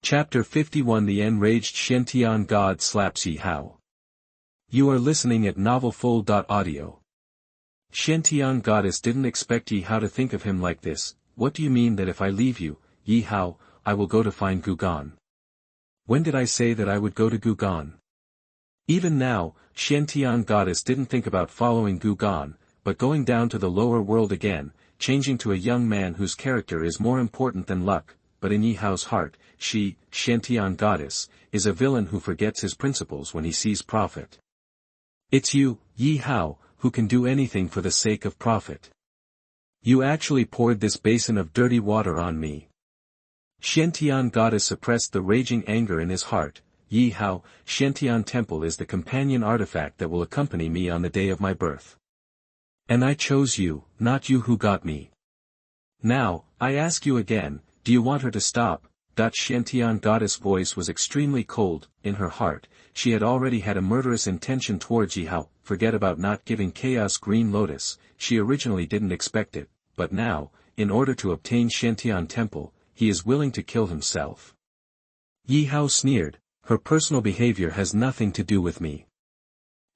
Chapter 51 The Enraged Xuantian God slaps Ye Hao. You are listening at novelfull.audio. Xuantian Goddess didn't expect Ye Hao to think of him like this. What do you mean that if I leave you, Ye Hao, I will go to find Gugan? When did I say that I would go to Gugan? Even now, Xuantian Goddess didn't think about following Gugan, but going down to the lower world again, changing to a young man whose character is more important than luck. But in Ye Hao's heart, she, Xuantian Goddess, is a villain who forgets his principles when he sees profit. It's you, Ye Hao, who can do anything for the sake of profit. You actually poured this basin of dirty water on me. Xuantian Goddess suppressed the raging anger in his heart. Ye Hao, Xuantian Temple is the companion artifact that will accompany me on the day of my birth. And I chose you, not you who got me. Now, I ask you again, do you want her to stop? Xuantian Goddess' voice was extremely cold. In her heart, she had already had a murderous intention towards Ye Hao. Forget about not giving Chaos Green Lotus, she originally didn't expect it, but now, in order to obtain Xuantian Temple, he is willing to kill himself. Ye Hao sneered, her personal behavior has nothing to do with me.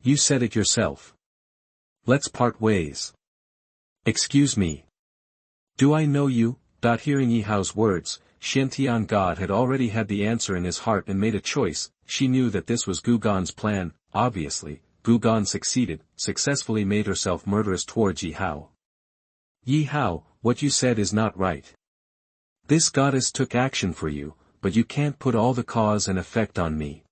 You said it yourself. Let's part ways. Excuse me. Do I know you? Hearing Ye Hao's words, Xuantian God had already had the answer in his heart and made a choice. She knew that this was Gugan's plan. Obviously, Gugan successfully made herself murderous towards Ye Hao. Ye Hao, what you said is not right. This goddess took action for you, but you can't put all the cause and effect on me.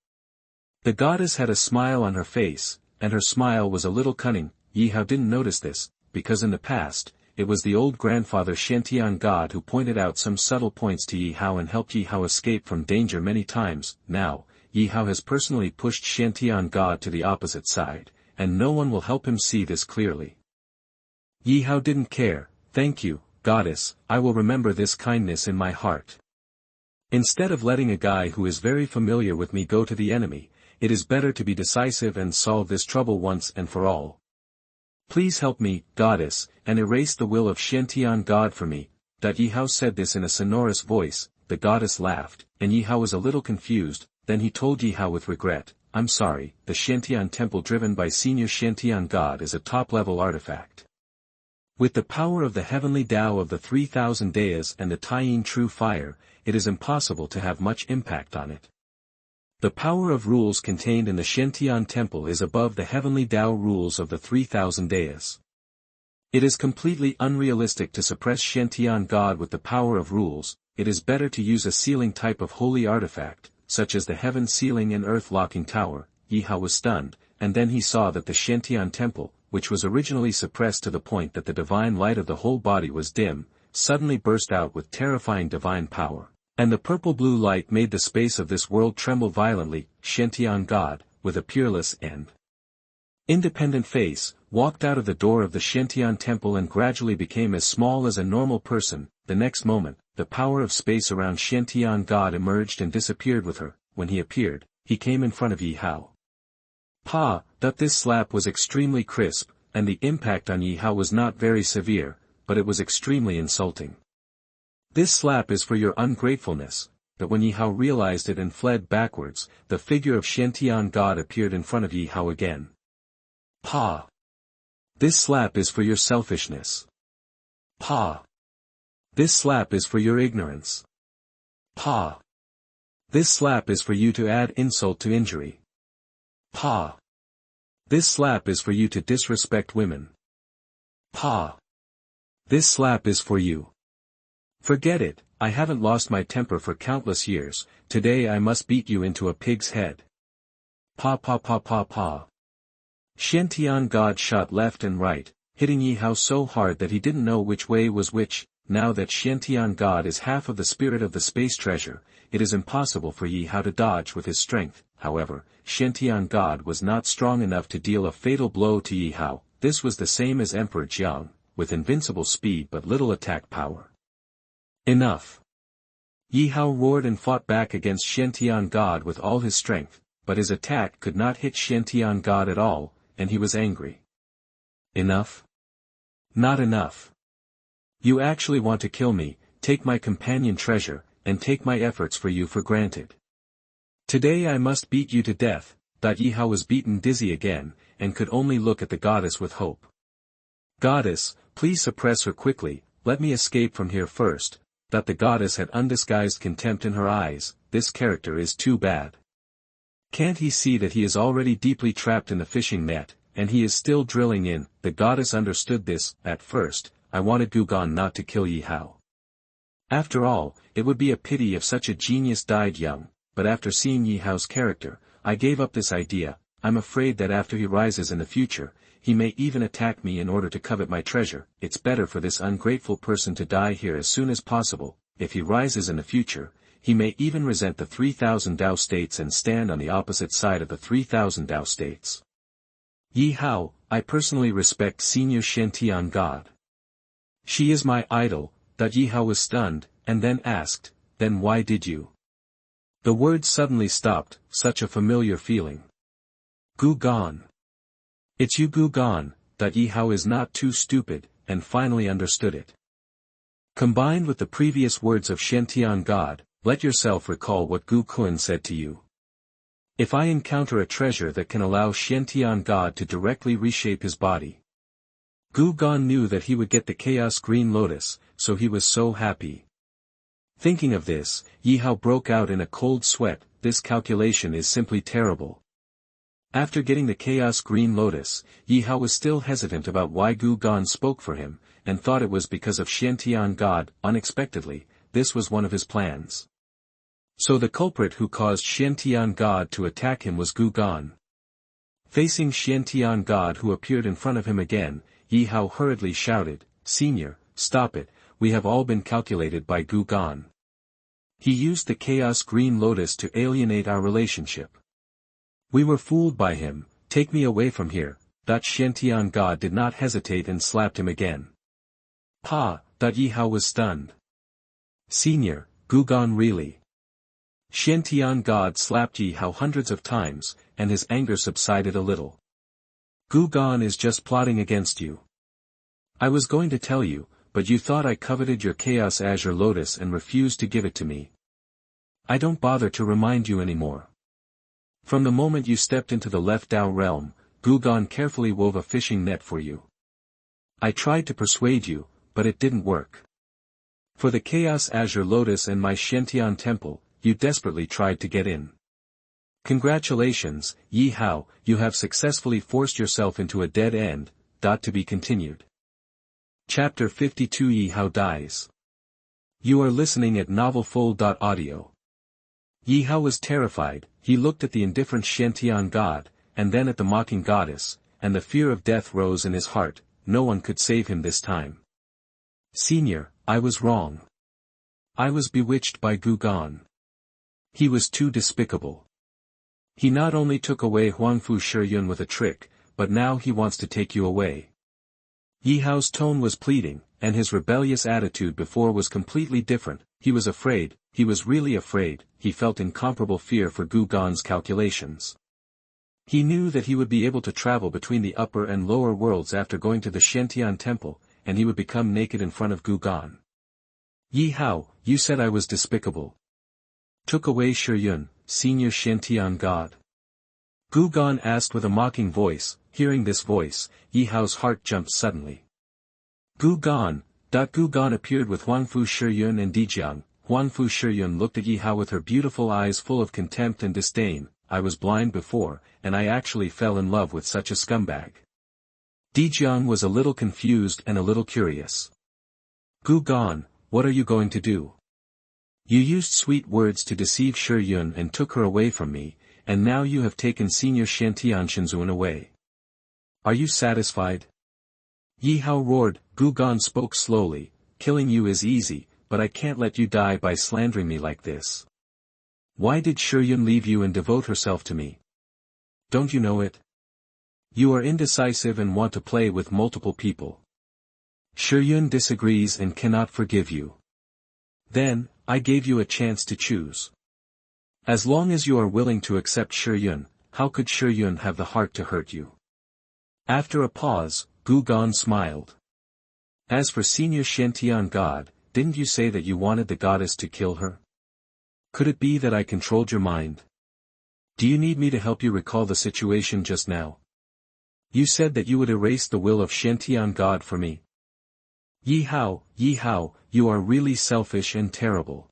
The goddess had a smile on her face, and her smile was a little cunning. Ye Hao didn't notice this, because in the past, it was the old grandfather Xuantian God who pointed out some subtle points to Ye Hao and helped Ye Hao escape from danger many times. Now, Ye Hao has personally pushed Xuantian God to the opposite side, and no one will help him see this clearly. Ye Hao didn't care. Thank you, goddess, I will remember this kindness in my heart. Instead of letting a guy who is very familiar with me go to the enemy, it is better to be decisive and solve this trouble once and for all. Please help me, goddess, and erase the will of Xuantian God for me. Ye Hao said this in a sonorous voice. The goddess laughed, and Ye Hao was a little confused. Then he told Ye Hao with regret, I'm sorry, the Xuantian Temple driven by Senior Xuantian God is a top-level artifact. With the power of the heavenly Tao of the 3,000 Dayas and the Taiyin True Fire, it is impossible to have much impact on it. The power of rules contained in the Xuantian Temple is above the heavenly Tao rules of the 3,000 Dayas. It is completely unrealistic to suppress Xuantian God with the power of rules. It is better to use a sealing type of holy artifact, such as the Heaven Sealing and Earth Locking Tower. Ye Hao was stunned, and then he saw that the Xuantian Temple, which was originally suppressed to the point that the divine light of the whole body was dim, suddenly burst out with terrifying divine power. And the purple-blue light made the space of this world tremble violently. Xuantian God, with a peerless and independent face, walked out of the door of the Xuantian Temple and gradually became as small as a normal person. The next moment, the power of space around Xuantian God emerged and disappeared with her. When he appeared, he came in front of Ye Hao. This slap was extremely crisp, and the impact on Ye Hao was not very severe, but it was extremely insulting. This slap is for your ungratefulness. But when Ye Hao realized it and fled backwards, the figure of Xuantian God appeared in front of Ye Hao again. This slap is for your selfishness. This slap is for your ignorance. This slap is for you to add insult to injury. This slap is for you to disrespect women. This slap is for you. Forget it, I haven't lost my temper for countless years. Today I must beat you into a pig's head. Xuantian God shot left and right, hitting Ye Hao so hard that he didn't know which way was which. Now that Xuantian God is half of the spirit of the space treasure, it is impossible for Ye Hao to dodge with his strength. However, Xuantian God was not strong enough to deal a fatal blow to Ye Hao. This was the same as Emperor Jiang, with invincible speed but little attack power. Enough! Ye Hao roared and fought back against Xuantian God with all his strength, but his attack could not hit Xuantian God at all, and he was angry. Enough? Not enough. You actually want to kill me, take my companion treasure, and take my efforts for you for granted. Today I must beat you to death." Ye Hao was beaten dizzy again, and could only look at the goddess with hope. "Goddess, please suppress her quickly, let me escape from here first." The goddess had undisguised contempt in her eyes. "This character is too bad. Can't he see that he is already deeply trapped in the fishing net, and he is still drilling in?" The goddess understood this. "At first, I wanted Gugan not to kill Ye Hao. After all, it would be a pity if such a genius died young, but after seeing Ye Hao's character, I gave up this idea. I'm afraid that after he rises in the future, he may even attack me in order to covet my treasure. It's better for this ungrateful person to die here as soon as possible. If he rises in the future, he may even resent the 3,000 Tao states and stand on the opposite side of the 3,000 Tao states. Ye Hao, I personally respect Senior Xuantian God. She is my idol." Ye Hao was stunned, and then asked, "Then why did you?" The words suddenly stopped. Such a familiar feeling. Gugan. It's you, Gugan. Ye Hao is not too stupid, and finally understood it. Combined with the previous words of Xuantian God, let yourself recall what Gu Kun said to you. If I encounter a treasure that can allow Xuantian God to directly reshape his body. Gugan knew that he would get the Chaos Green Lotus, so he was so happy. Thinking of this, Ye Hao broke out in a cold sweat. This calculation is simply terrible. After getting the Chaos Green Lotus, Ye Hao was still hesitant about why Gugan spoke for him, and thought it was because of Xuantian God. Unexpectedly, this was one of his plans. So the culprit who caused Xuantian God to attack him was Gugan. Facing Xuantian God, who appeared in front of him again, Ye Hao hurriedly shouted, "Senior, stop it, we have all been calculated by Gugan. He used the Chaos Green Lotus to alienate our relationship. We were fooled by him, take me away from here." Xuantian God did not hesitate and slapped him again. "Pa!" Ye Hao was stunned. "Senior, Gugan really?" Xuantian God slapped Ye Hao hundreds of times, and his anger subsided a little. "Gugan is just plotting against you. I was going to tell you, but you thought I coveted your Chaos Azure Lotus and refused to give it to me. I don't bother to remind you anymore. From the moment you stepped into the left Tao realm, Gugan carefully wove a fishing net for you. I tried to persuade you, but it didn't work. For the Chaos Azure Lotus and my Xuantian Temple, you desperately tried to get in. Congratulations, Ye Hao, you have successfully forced yourself into a dead end." To be continued. Chapter 52 Ye Hao dies. You are listening at novelfull.audio. Ye Hao was terrified. He looked at the indifferent Xuantian God, and then at the mocking goddess, and the fear of death rose in his heart. No one could save him this time. "Senior, I was wrong. I was bewitched by Gugan. He was too despicable. He not only took away Huangfu Shiyun with a trick, but now he wants to take you away." Ye Hao's tone was pleading, and his rebellious attitude before was completely different. He was afraid, he was really afraid. He felt incomparable fear for Gugan's calculations. He knew that he would be able to travel between the upper and lower worlds after going to the Xuantian Temple, and he would become naked in front of Gugan. "Ye Hao, you said I was despicable. Took away Shiyun, Senior Xuantian God?" Gugan asked with a mocking voice. Hearing this voice, Ye Hao's heart jumped suddenly. Gugan. Gugan appeared with Huangfu Shiyun and Dijiang. Huangfu Shiyun looked at Ye Hao with her beautiful eyes full of contempt and disdain. "I was blind before, and I actually fell in love with such a scumbag." Dijiang was a little confused and a little curious. "Gugan, what are you going to do? You used sweet words to deceive Shiyun and took her away from me, and now you have taken Senior Xuantian Shenzun away. Are you satisfied?" Ye Hao roared. Gugan spoke slowly. "Killing you is easy, but I can't let you die by slandering me like this. Why did Shiyun leave you and devote herself to me? Don't you know it? You are indecisive and want to play with multiple people. Shiyun disagrees and cannot forgive you. Then, I gave you a chance to choose. As long as you are willing to accept Shiyun, how could Shiyun have the heart to hurt you?" After a pause, Gugan smiled. "As for Senior Xuantian God, didn't you say that you wanted the goddess to kill her?" Could it be that I controlled your mind? Do you need me to help you recall the situation just now? You said that you would erase the will of Xuantian God for me. Ye Hao, you are really selfish and terrible.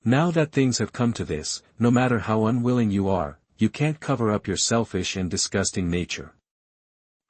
Now that things have come to this, no matter how unwilling you are, you can't cover up your selfish and disgusting nature.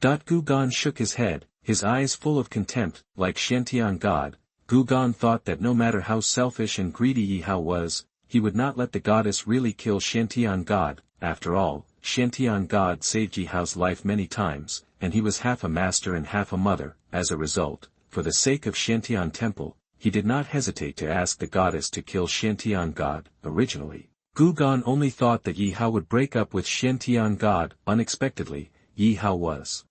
Gu Gan shook his head, his eyes full of contempt. Like Xuantian God, Gu Gan thought that no matter how selfish and greedy Ye Hao was, he would not let the goddess really kill Xuantian God. After all, Xuantian God saved Ye Hao's life many times, and he was half a master and half a mother. As a result, for the sake of Xuantian Temple, he did not hesitate to ask the goddess to kill Xuantian God. Originally, Gu Gan only thought that Ye Hao would break up with Xuantian God. Unexpectedly, Ye Hao was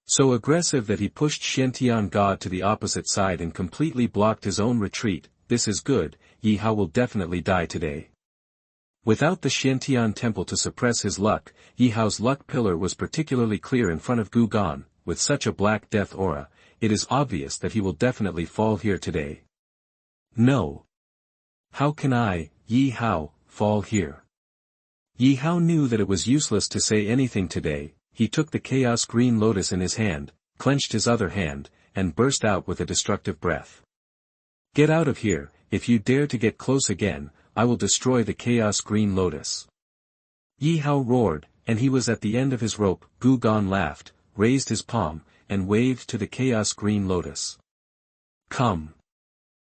so aggressive that he pushed Xuantian God to the opposite side and completely blocked his own retreat. This is good, Ye Hao will definitely die today. Without the Xuantian Temple to suppress his luck, Ye Hao's luck pillar was particularly clear in front of Gu Gan. With such a black death aura, it is obvious that he will definitely fall here today. No. How can I, Ye Hao, fall here? Ye Hao knew that it was useless to say anything today. He took the chaos green lotus in his hand, clenched his other hand, and burst out with a destructive breath. Get out of here. If you dare to get close again, I will destroy the chaos green lotus. Ye Hao roared, and he was at the end of his rope. Gu Gan laughed, raised his palm, and waved to the chaos green lotus. Come.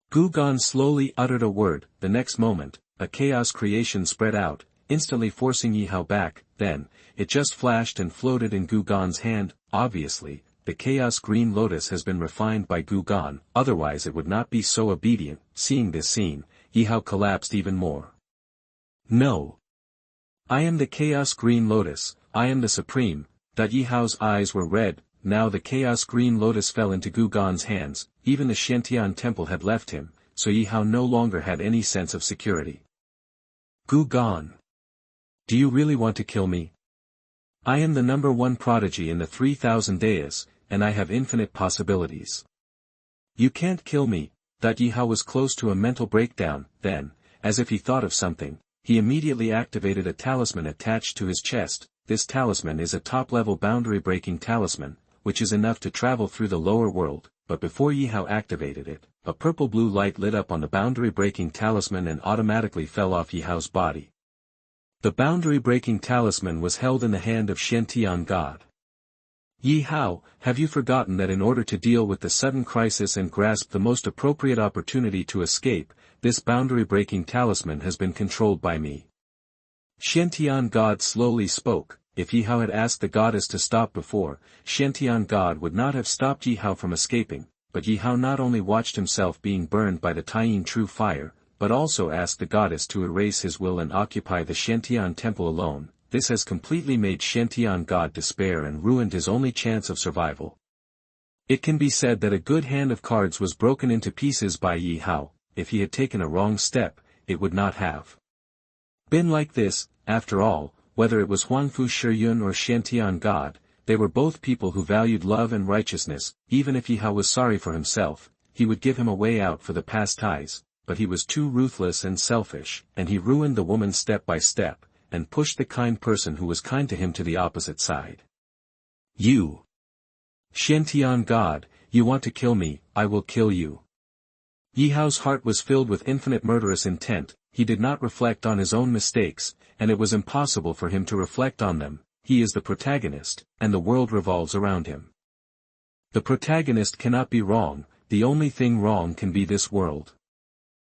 Gu Gan slowly uttered a word. The next moment, a chaos creation spread out, instantly forcing Ye Hao back. Then, it just flashed and floated in Gu Gan's hand. Obviously, the chaos green lotus has been refined by Gu Gan, otherwise it would not be so obedient. Seeing this scene, Ye Hao collapsed even more. No. I am the chaos green lotus, I am the supreme. Ye Hao's eyes were red. Now the chaos green lotus fell into Gu Gan's hands. Even the Xuantian Temple had left him, so Ye Hao no longer had any sense of security. Gu Gan. Do you really want to kill me? I am the #1 prodigy in the 3000 days, and I have infinite possibilities. You can't kill me. Ye Hao was close to a mental breakdown. Then, as if he thought of something, he immediately activated a talisman attached to his chest. This talisman is a top-level boundary-breaking talisman, which is enough to travel through the lower world. But before Ye Hao activated it, a purple-blue light lit up on the boundary-breaking talisman and automatically fell off Ye Hao's body. The boundary-breaking talisman was held in the hand of Xuantian God. Ye Hao, have you forgotten that in order to deal with the sudden crisis and grasp the most appropriate opportunity to escape, this boundary-breaking talisman has been controlled by me? Xuantian God slowly spoke. If Ye Hao had asked the goddess to stop before, Xuantian God would not have stopped Ye Hao from escaping, but Ye Hao not only watched himself being burned by the Qian true fire, but also asked the goddess to erase his will and occupy the Xuantian Temple alone. This has completely made Xuantian God despair and ruined his only chance of survival. It can be said that a good hand of cards was broken into pieces by Ye Hao. If he had taken a wrong step, it would not have been like this. After all, whether it was Huangfu Shiyun or Xuantian God, they were both people who valued love and righteousness. Even if Ye Hao was sorry for himself, he would give him a way out for the past ties, but he was too ruthless and selfish, and he ruined the woman step by step, and pushed the kind person who was kind to him to the opposite side. You, Xuantian God, you want to kill me, I will kill you. Ye Hao's heart was filled with infinite murderous intent. He did not reflect on his own mistakes, and it was impossible for him to reflect on them. He is the protagonist, and the world revolves around him. The protagonist cannot be wrong. The only thing wrong can be this world.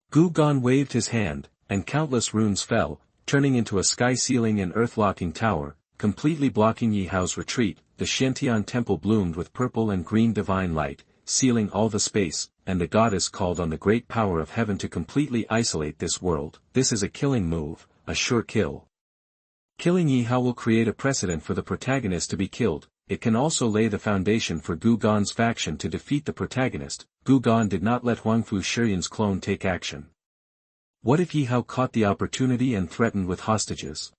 Gu Gan waved his hand, and countless runes fell, turning into a sky-ceiling and earth-locking tower, completely blocking Ye Hao's retreat. The Xuantian Temple bloomed with purple and green divine light, sealing all the space, and the goddess called on the great power of heaven to completely isolate this world. This is a killing move, a sure kill. Killing Ye Hao will create a precedent for the protagonist to be killed. It can also lay the foundation for Gu Gan's faction to defeat the protagonist. Gu Gan did not let Huangfu Shiyun's clone take action. What if Ye Hao caught the opportunity and threatened with hostages?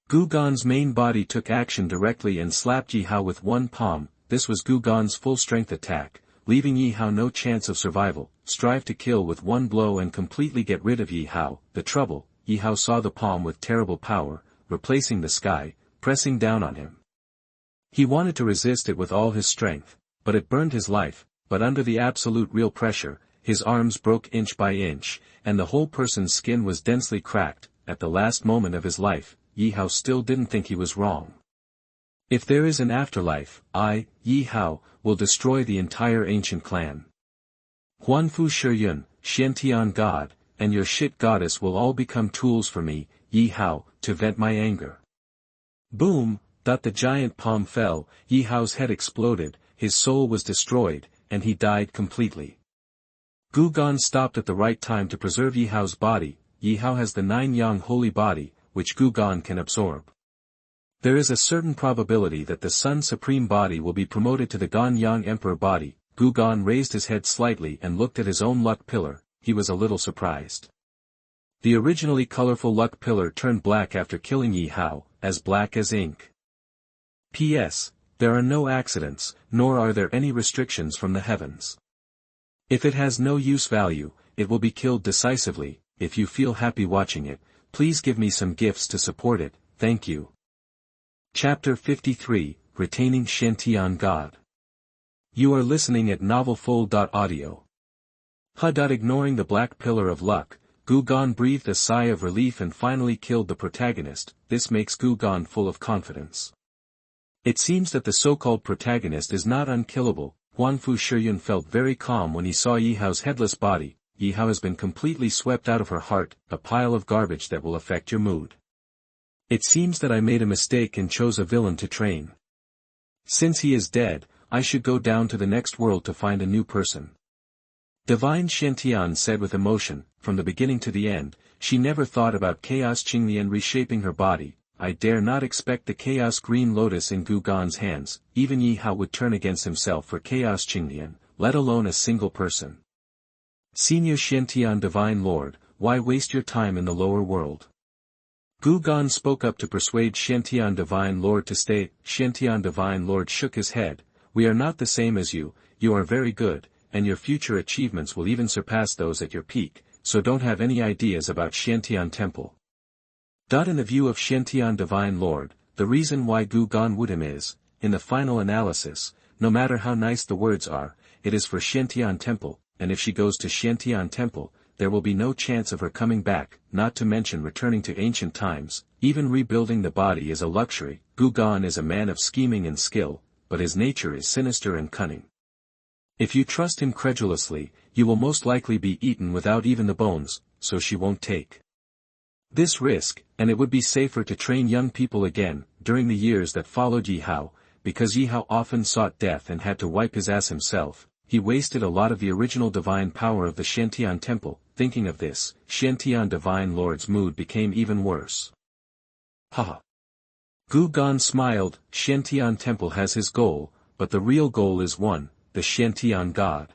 Gu Gan's main body took action directly and slapped Ye Hao with one palm. This was Gu Gan's full-strength attack, leaving Ye Hao no chance of survival, strive to kill with one blow and completely get rid of Ye Hao. The trouble, Ye Hao saw the palm with terrible power, replacing the sky, pressing down on him. He wanted to resist it with all his strength, but it burned his life, but under the absolute real pressure, his arms broke inch by inch, and the whole person's skin was densely cracked. At the last moment of his life, Ye Hao still didn't think he was wrong. If there is an afterlife, I, Ye Hao, will destroy the entire ancient clan. Huanfu Shiyun, Xuantian God, and your shit goddess will all become tools for me, Ye Hao, to vent my anger. Boom! The giant palm fell, Ye Hao's head exploded, his soul was destroyed, and he died completely. Gugan stopped at the right time to preserve Ye Hao's body. Ye Hao has the 9 yang holy body, which Gugan can absorb. There is a certain probability that the Sun Supreme body will be promoted to the Ganyang Emperor body. Gugan raised his head slightly and looked at his own luck pillar. He was a little surprised. The originally colorful luck pillar turned black after killing Ye Hao, as black as ink. P.S. There are no accidents, nor are there any restrictions from the heavens. If it has no use value, it will be killed decisively. If you feel happy watching it, please give me some gifts to support it, thank you. Chapter 53, Retaining Xuantian God. You are listening at novelfull.audio. Ignoring the black pillar of luck, Gugan breathed a sigh of relief and finally killed the protagonist. This makes Gugan full of confidence. It seems that the so-called protagonist is not unkillable. Huanfu Shiyun felt very calm when he saw Ye Hao's headless body. Ye Hao has been completely swept out of her heart, a pile of garbage that will affect your mood. It seems that I made a mistake and chose a villain to train. Since he is dead, I should go down to the next world to find a new person. Divine Xuantian said with emotion. From the beginning to the end, she never thought about Chaos Qinglian reshaping her body. I dare not expect the Chaos Green Lotus in Gugan's hands. Even Ye Hao would turn against himself for Chaos Qinglian, let alone a single person. Senior Xuantian Divine Lord, why waste your time in the lower world? Gugan spoke up to persuade Xuantian Divine Lord to stay. Xuantian Divine Lord shook his head. We are not the same as you are very good, and your future achievements will even surpass those at your peak, so don't have any ideas about Xuantian Temple. In the view of Xuantian Divine Lord, the reason why Gugan wooed him is, in the final analysis, no matter how nice the words are, it is for Xuantian Temple, and if she goes to Xuantian Temple, there will be no chance of her coming back, not to mention returning to ancient times. Even rebuilding the body is a luxury. Gugan is a man of scheming and skill, but his nature is sinister and cunning. If you trust him credulously, you will most likely be eaten without even the bones, so she won't take this risk, and it would be safer to train young people again. During the years that followed Ye Hao, because Ye Hao often sought death and had to wipe his ass himself, he wasted a lot of the original divine power of the Xuantian Temple. Thinking of this, Xuantian Divine Lord's mood became even worse. Haha. Gugan smiled. Xuantian Temple has his goal, but the real goal is one, the Xuantian God.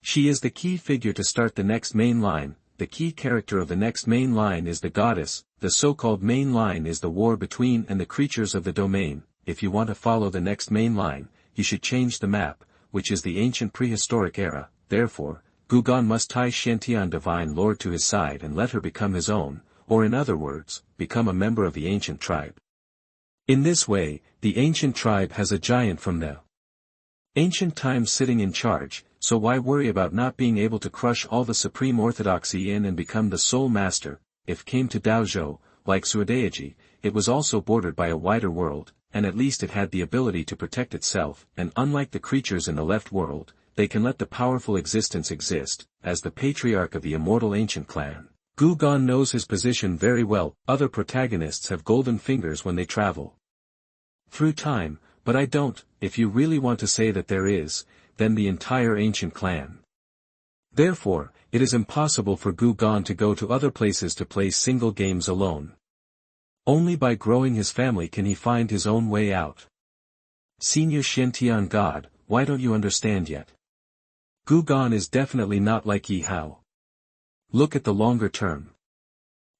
She is the key figure to start the next main line. The key character of the next main line is the goddess. The so-called main line is the war between and the creatures of the domain. If you want to follow the next main line, you should change the map, which is the ancient prehistoric era. Therefore, Gugan must tie Xuantian Divine Lord to his side and let her become his own, or in other words, become a member of the ancient tribe. In this way, the ancient tribe has a giant from the ancient times sitting in charge, so why worry about not being able to crush all the supreme orthodoxy in and become the sole master? If came to Daozhou, like Suodaiji, it was also bordered by a wider world, and at least it had the ability to protect itself, and unlike the creatures in the left world, they can let the powerful existence exist. As the patriarch of the immortal ancient clan, Gugan knows his position very well. Other protagonists have golden fingers when they travel through time, but I don't. If you really want to say that there is, then the entire ancient clan. Therefore, it is impossible for Gugan to go to other places to play single games alone. Only by growing his family can he find his own way out. Senior Xuantian God, why don't you understand yet? Gugan is definitely not like Ye Hao. Look at the longer term.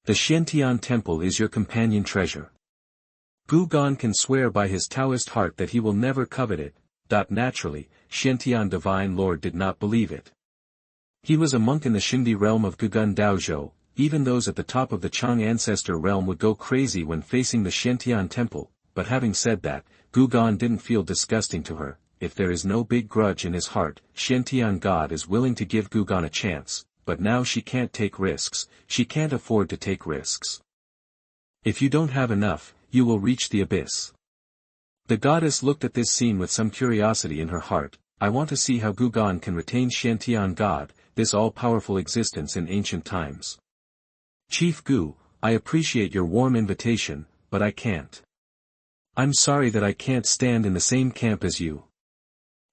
The Xuantian Temple is your companion treasure. Gugan can swear by his Taoist heart that he will never covet it. Naturally, Xuantian Divine Lord did not believe it. He was a monk in the Xindi realm of Gugun Daozhou. Even those at the top of the Chang ancestor realm would go crazy when facing the Xuantian temple, but having said that, Gugun didn't feel disgusting to her. If there is no big grudge in his heart, Xuantian God is willing to give Gugun a chance, but now she can't take risks, she can't afford to take risks. If you don't have enough, you will reach the abyss. The goddess looked at this scene with some curiosity in her heart. I want to see how Gugun can retain Xuantian God, this all-powerful existence in ancient times. Chief Gu, I appreciate your warm invitation, but I can't. I'm sorry that I can't stand in the same camp as you.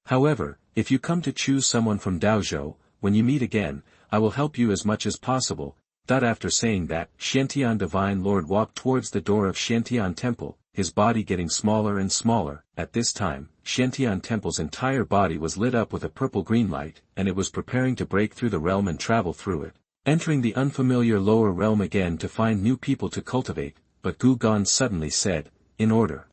However, if you come to choose someone from Daozhou, when you meet again, I will help you as much as possible. After saying that, Xuantian Divine Lord walked towards the door of Xuantian Temple, his body getting smaller and smaller. At this time, Xuantian Temple's entire body was lit up with a purple-green light, and it was preparing to break through the realm and travel through it, entering the unfamiliar lower realm again to find new people to cultivate. But Gugun suddenly said, in order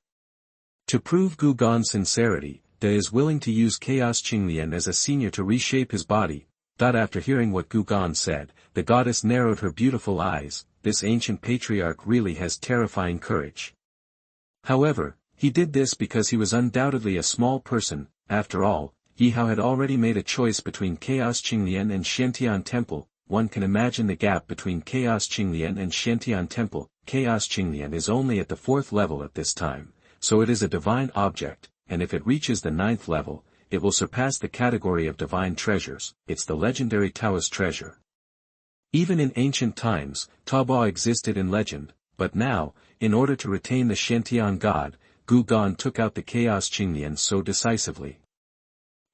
to prove Gugun's sincerity, De is willing to use Chaos Qinglian as a senior to reshape his body. After hearing what Gugun said, the goddess narrowed her beautiful eyes. This ancient patriarch really has terrifying courage. However, he did this because he was undoubtedly a small person. After all, Ye Hao had already made a choice between Chaos Qinglian and Xuantian Temple. One can imagine the gap between Chaos Qinglian and Xuantian Temple. Chaos Qinglian is only at the 4th level at this time, so it is a divine object, and if it reaches the 9th level, it will surpass the category of divine treasures. It's the legendary Taoist treasure. Even in ancient times, Taobao existed in legend, but now, in order to retain the Xuantian God, Gugun took out the Chaos Qinglian so decisively.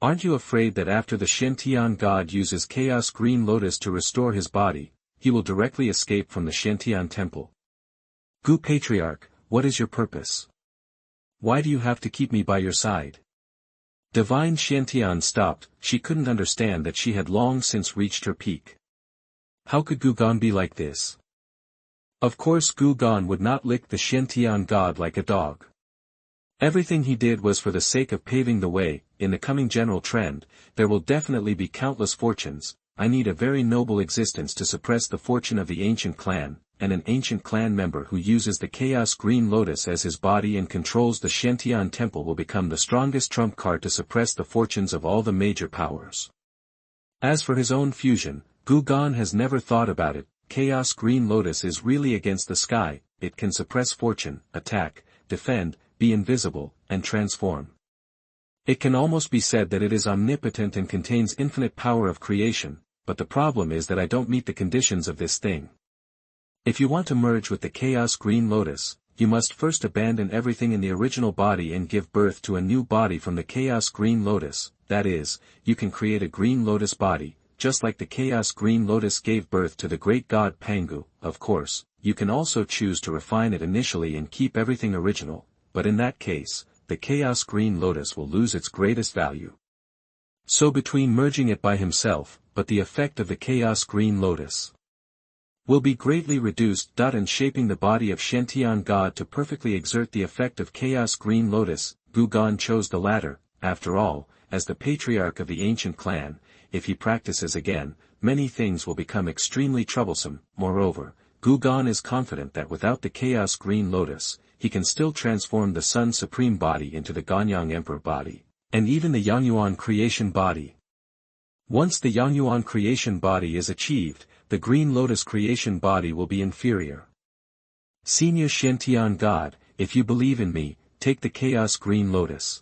Aren't you afraid that after the Xuantian God uses Chaos Green Lotus to restore his body, he will directly escape from the Xuantian Temple? Gu Patriarch, what is your purpose? Why do you have to keep me by your side? Divine Xuantian stopped. She couldn't understand that she had long since reached her peak. How could Gugun be like this? Of course Gugun would not lick the Xuantian God like a dog. Everything he did was for the sake of paving the way. In the coming general trend, there will definitely be countless fortunes. I need a very noble existence to suppress the fortune of the ancient clan, and an ancient clan member who uses the Chaos Green Lotus as his body and controls the Xuantian Temple will become the strongest trump card to suppress the fortunes of all the major powers. As for his own fusion, Gugun has never thought about it. Chaos Green Lotus is really against the sky. It can suppress fortune, attack, defend, be invisible, and transform. It can almost be said that it is omnipotent and contains infinite power of creation, but the problem is that I don't meet the conditions of this thing. If you want to merge with the Chaos Green Lotus, you must first abandon everything in the original body and give birth to a new body from the Chaos Green Lotus. That is, you can create a Green Lotus body, just like the Chaos Green Lotus gave birth to the great god Pangu. Of course, you can also choose to refine it initially and keep everything original, but in that case, the Chaos Green Lotus will lose its greatest value. So between merging it by himself, but the effect of the Chaos Green Lotus will be greatly reduced. And shaping the body of Xuantian God to perfectly exert the effect of Chaos Green Lotus, Gugun chose the latter. After all, as the patriarch of the ancient clan, if he practices again, many things will become extremely troublesome. Moreover, Gugun is confident that without the Chaos Green Lotus, he can still transform the Sun Supreme body into the Ganyang Emperor body, and even the Yangyuan creation body. Once the Yangyuan creation body is achieved, the Green Lotus creation body will be inferior. Senior Xuantian God, if you believe in me, take the Chaos Green Lotus.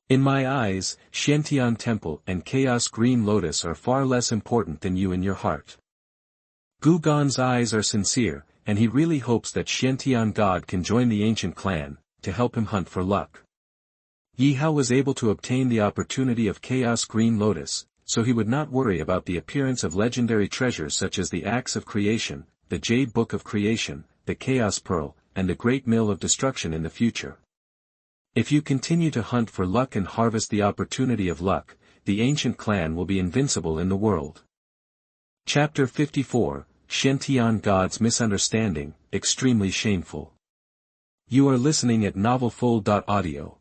In my eyes, Xuantian Temple and Chaos Green Lotus are far less important than you in your heart. Gugun's eyes are sincere, and he really hopes that Xuantian God can join the ancient clan, to help him hunt for luck. Ye Hao was able to obtain the opportunity of Chaos Green Lotus, so he would not worry about the appearance of legendary treasures such as the Axe of Creation, the Jade Book of Creation, the Chaos Pearl, and the Great Mill of Destruction in the future. If you continue to hunt for luck and harvest the opportunity of luck, the ancient clan will be invincible in the world. Chapter 54, Xuantian God's Misunderstanding, Extremely Shameful. You are listening at novelfull.audio.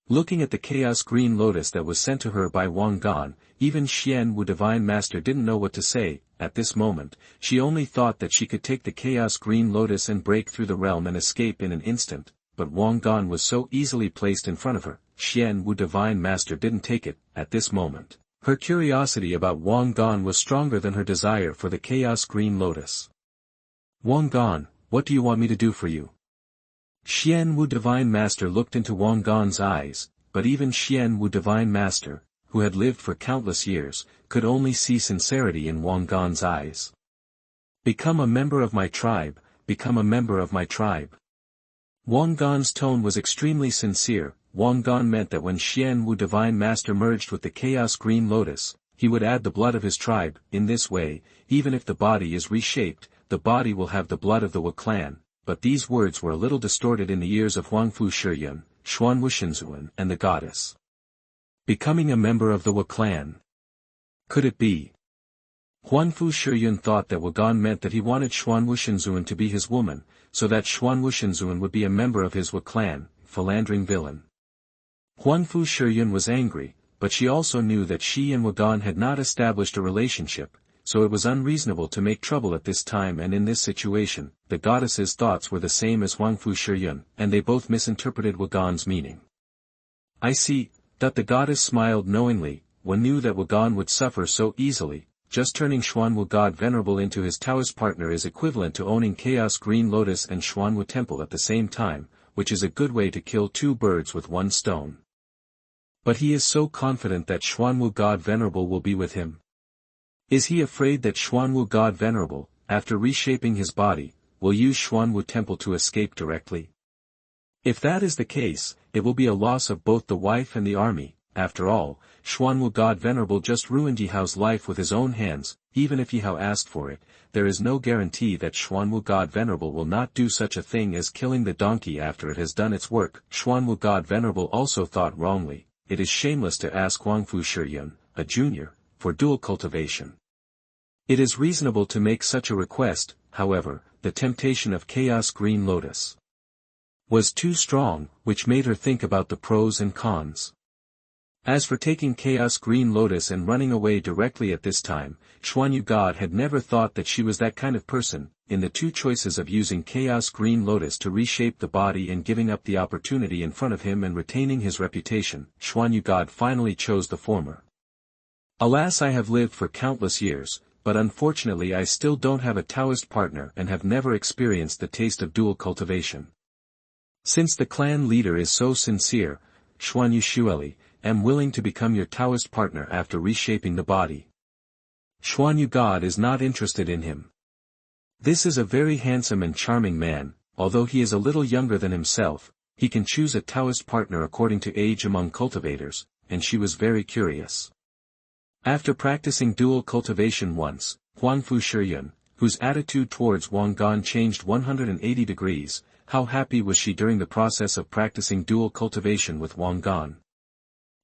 Looking at the chaos green lotus that was sent to her by Wang, even Xian Wu Divine Master didn't know what to say. At this moment, she only thought that she could take the chaos green lotus and break through the realm and escape in an instant, but Wang was so easily placed in front of her. Xian Wu Divine Master didn't take it. At this moment, her curiosity about Wang was stronger than her desire for the chaos green lotus. Wang, what do you want me to do for you? Xian Wu Divine Master looked into Wang's eyes, but even Xian Wu Divine Master, who had lived for countless years, could only see sincerity in Wang's eyes. Become a member of my tribe, become a member of my tribe. Wang's tone was extremely sincere. Wang meant that when Xian Wu Divine Master merged with the chaos green lotus, he would add the blood of his tribe. In this way, even if the body is reshaped, the body will have the blood of the Wu clan. But these words were a little distorted in the ears of Huangfu Shiyun, Xuanwu Shinzuan, and the goddess. Becoming a member of the Wu clan. Could it be? Huangfu Shiyun thought that Wagon meant that he wanted Xuanwu Shinzuan to be his woman, so that Xuanwu Shinzuan would be a member of his Wu clan, philandering villain. Huangfu Shiyun was angry, but she also knew that she and Wagon had not established a relationship, so it was unreasonable to make trouble at this time and in this situation. The goddess's thoughts were the same as Huangfu Shiyun, and they both misinterpreted Wagon's meaning. I see, that the goddess smiled knowingly. One knew that Wagon would suffer so easily. Just turning Xuanwu God Venerable into his Taoist partner is equivalent to owning Chaos Green Lotus and Xuanwu Temple at the same time, which is a good way to kill two birds with one stone. But he is so confident that Xuanwu God Venerable will be with him. Is he afraid that Xuanwu God Venerable, after reshaping his body, will use Xuanwu Temple to escape directly? If that is the case, it will be a loss of both the wife and the army. After all, Xuanwu God Venerable just ruined Ye Hao's life with his own hands. Even if Ye Hao asked for it, there is no guarantee that Xuanwu God Venerable will not do such a thing as killing the donkey after it has done its work. Xuanwu God Venerable also thought wrongly. It is shameless to ask Huangfu Shiyun, a junior, for dual cultivation. It is reasonable to make such a request. However, the temptation of Chaos Green Lotus was too strong, which made her think about the pros and cons. As for taking Chaos Green Lotus and running away directly at this time, Xuanyu God had never thought that she was that kind of person. In the two choices of using Chaos Green Lotus to reshape the body and giving up the opportunity in front of him and retaining his reputation, Xuanyu God finally chose the former. Alas, I have lived for countless years, but unfortunately I still don't have a Taoist partner and have never experienced the taste of dual cultivation. Since the clan leader is so sincere, Xuanyu Shueli, am willing to become your Taoist partner after reshaping the body. Xuanyu God is not interested in him. This is a very handsome and charming man. Although he is a little younger than himself, he can choose a Taoist partner according to age among cultivators, and she was very curious. After practicing dual cultivation once, Huangfu Shiyun, whose attitude towards Wang changed 180 degrees, how happy was she during the process of practicing dual cultivation with Wang.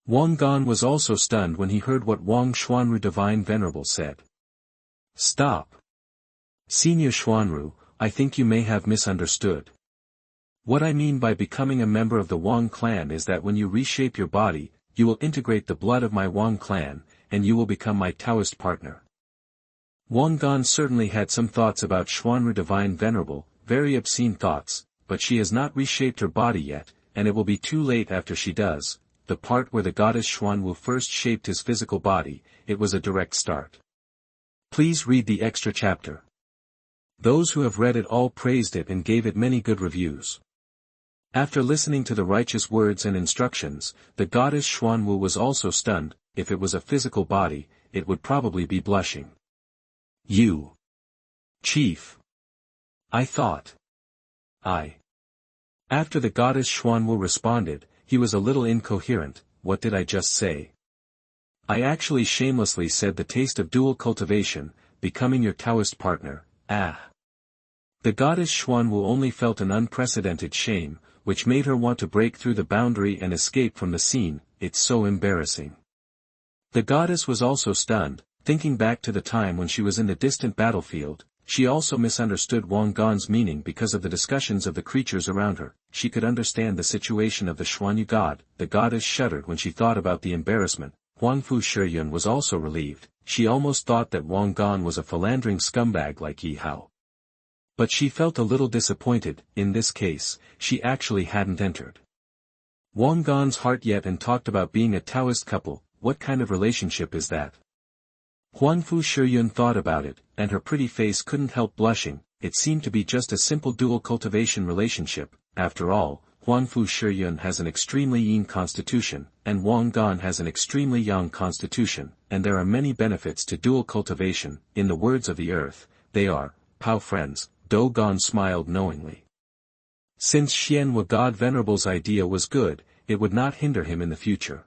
Wang was also stunned when he heard what Wang Xuanru Divine Venerable said. Stop. Senior Xuanru, I think you may have misunderstood. What I mean by becoming a member of the Wang clan is that when you reshape your body, you will integrate the blood of my Wang clan, and you will become my Taoist partner. Wang certainly had some thoughts about Xuanru Divine Venerable, very obscene thoughts, but she has not reshaped her body yet, and it will be too late after she does. The part where the goddess Xuanwu first shaped his physical body, it was a direct start. Please read the extra chapter. Those who have read it all praised it and gave it many good reviews. After listening to the righteous words and instructions, the goddess Xuanwu was also stunned. If it was a physical body, it would probably be blushing. You. Chief. I thought. After the goddess Xuanwu responded, he was a little incoherent. What did I just say? I actually shamelessly said the taste of dual cultivation, becoming your Taoist partner. The goddess Xuanwu only felt an unprecedented shame, which made her want to break through the boundary and escape from the scene. It's so embarrassing. The goddess was also stunned, thinking back to the time when she was in the distant battlefield. She also misunderstood Wang Gan's meaning because of the discussions of the creatures around her. She could understand the situation of the Xuantian God. The goddess shuddered when she thought about the embarrassment. Huangfu Shiyun was also relieved. She almost thought that Wang Gan was a philandering scumbag like Ye Hao. But she felt a little disappointed. In this case, she actually hadn't entered Wang Gan's heart yet and talked about being a Taoist couple. What kind of relationship is that? Huangfu Shiyun thought about it, and her pretty face couldn't help blushing. It seemed to be just a simple dual cultivation relationship. After all, Huangfu Shiyun has an extremely yin constitution, and Wang Gan has an extremely yang constitution, and there are many benefits to dual cultivation. In the words of the earth, they are Pao friends. Do Gan smiled knowingly. Since Xianwan God Venerable's idea was good, it would not hinder him in the future.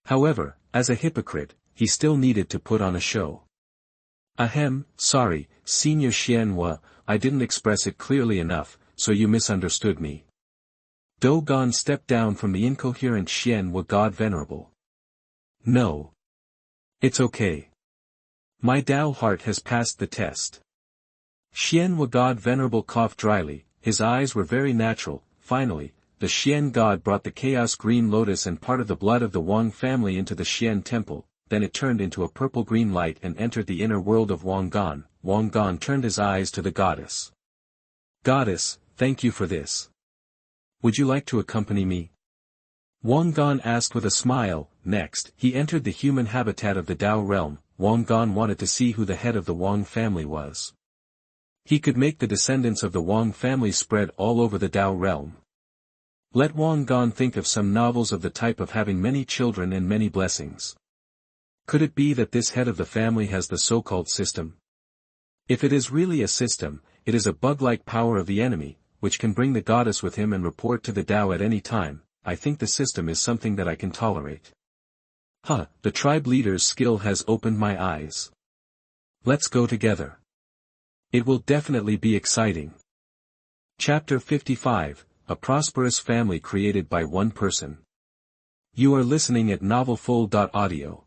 However, as a hypocrite, he still needed to put on a show. Ahem, sorry, Senior Xianwan, I didn't express it clearly enough, so you misunderstood me. Do Gan stepped down from the incoherent Xianwan God Venerable. No. It's okay. My Tao heart has passed the test. Qian God Venerable coughed dryly. His eyes were very natural. Finally, the Qian God brought the chaos green lotus and part of the blood of the Wang family into the Qian temple, then it turned into a purple-green light and entered the inner world of Wang Gan. Wang Gan turned his eyes to the goddess. Goddess, thank you for this. Would you like to accompany me? Wang Gan asked with a smile. Next, he entered the human habitat of the Tao realm. Wang Gan wanted to see who the head of the Wang family was. He could make the descendants of the Wang family spread all over the Tao realm. Let Wang Gan think of some novels of the type of having many children and many blessings. Could it be that this head of the family has the so-called system? If it is really a system, it is a bug-like power of the enemy, which can bring the goddess with him and report to the Tao at any time. I think the system is something that I can tolerate. The tribe leader's skill has opened my eyes. Let's go together. It will definitely be exciting. Chapter 55, A Prosperous Family Created by One Person. You are listening at novelfull.audio.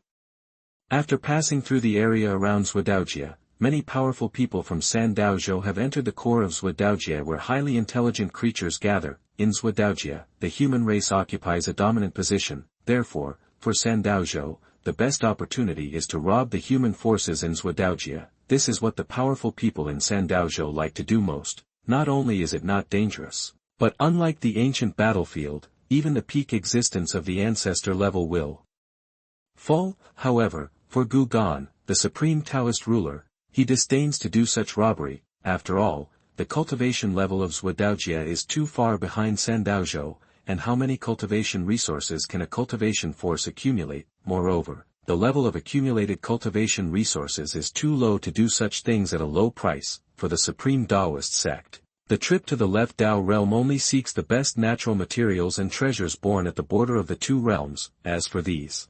After passing through the area around Xuantian, many powerful people from Sandaozhou have entered the core of Xuantian where highly intelligent creatures gather. In Xuantian, the human race occupies a dominant position. Therefore, for Sandaozhou, the best opportunity is to rob the human forces in Xuantian. This is what the powerful people in Sandaozhou like to do most. Not only is it not dangerous, but unlike the ancient battlefield, even the peak existence of the ancestor level will fall. However, for Gu Gan, the supreme Taoist ruler, he disdains to do such robbery. After all, the cultivation level of Xuantian is too far behind Sandaozhou, and how many cultivation resources can a cultivation force accumulate? Moreover, the level of accumulated cultivation resources is too low to do such things at a low price. For the supreme Taoist sect, the trip to the left Tao realm only seeks the best natural materials and treasures born at the border of the two realms. As for these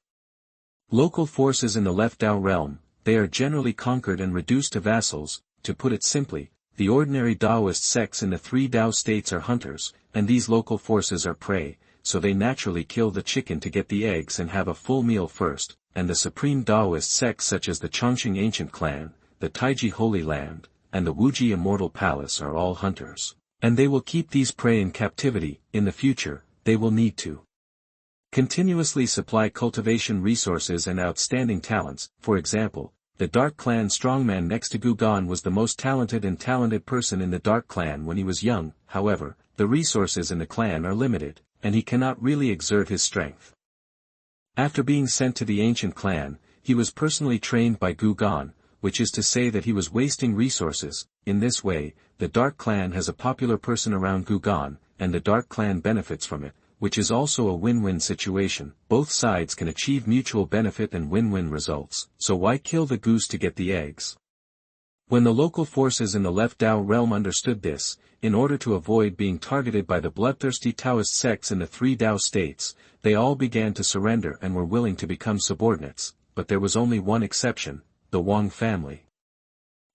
local forces in the left Tao realm, they are generally conquered and reduced to vassals. To put it simply, the ordinary Taoist sects in the three Tao states are hunters, and these local forces are prey, so they naturally kill the chicken to get the eggs and have a full meal first. And the supreme Taoist sects such as the Chongqing Ancient Clan, the Taiji Holy Land, and the Wuji Immortal Palace are all hunters, and they will keep these prey in captivity. In the future, they will need to continuously supply cultivation resources and outstanding talents. For example, the Dark Clan strongman next to Gu Gan was the most talented person in the Dark Clan when he was young. However, the resources in the clan are limited, and he cannot really exert his strength. After being sent to the ancient clan, he was personally trained by Gu Gan, which is to say that he was wasting resources. In this way, the Dark Clan has a popular person around Gu Gan, and the Dark Clan benefits from it, which is also a win-win situation. Both sides can achieve mutual benefit and win-win results, so why kill the goose to get the eggs? When the local forces in the left Tao realm understood this, in order to avoid being targeted by the bloodthirsty Taoist sects in the three Tao states, they all began to surrender and were willing to become subordinates. But there was only one exception, the Wang family.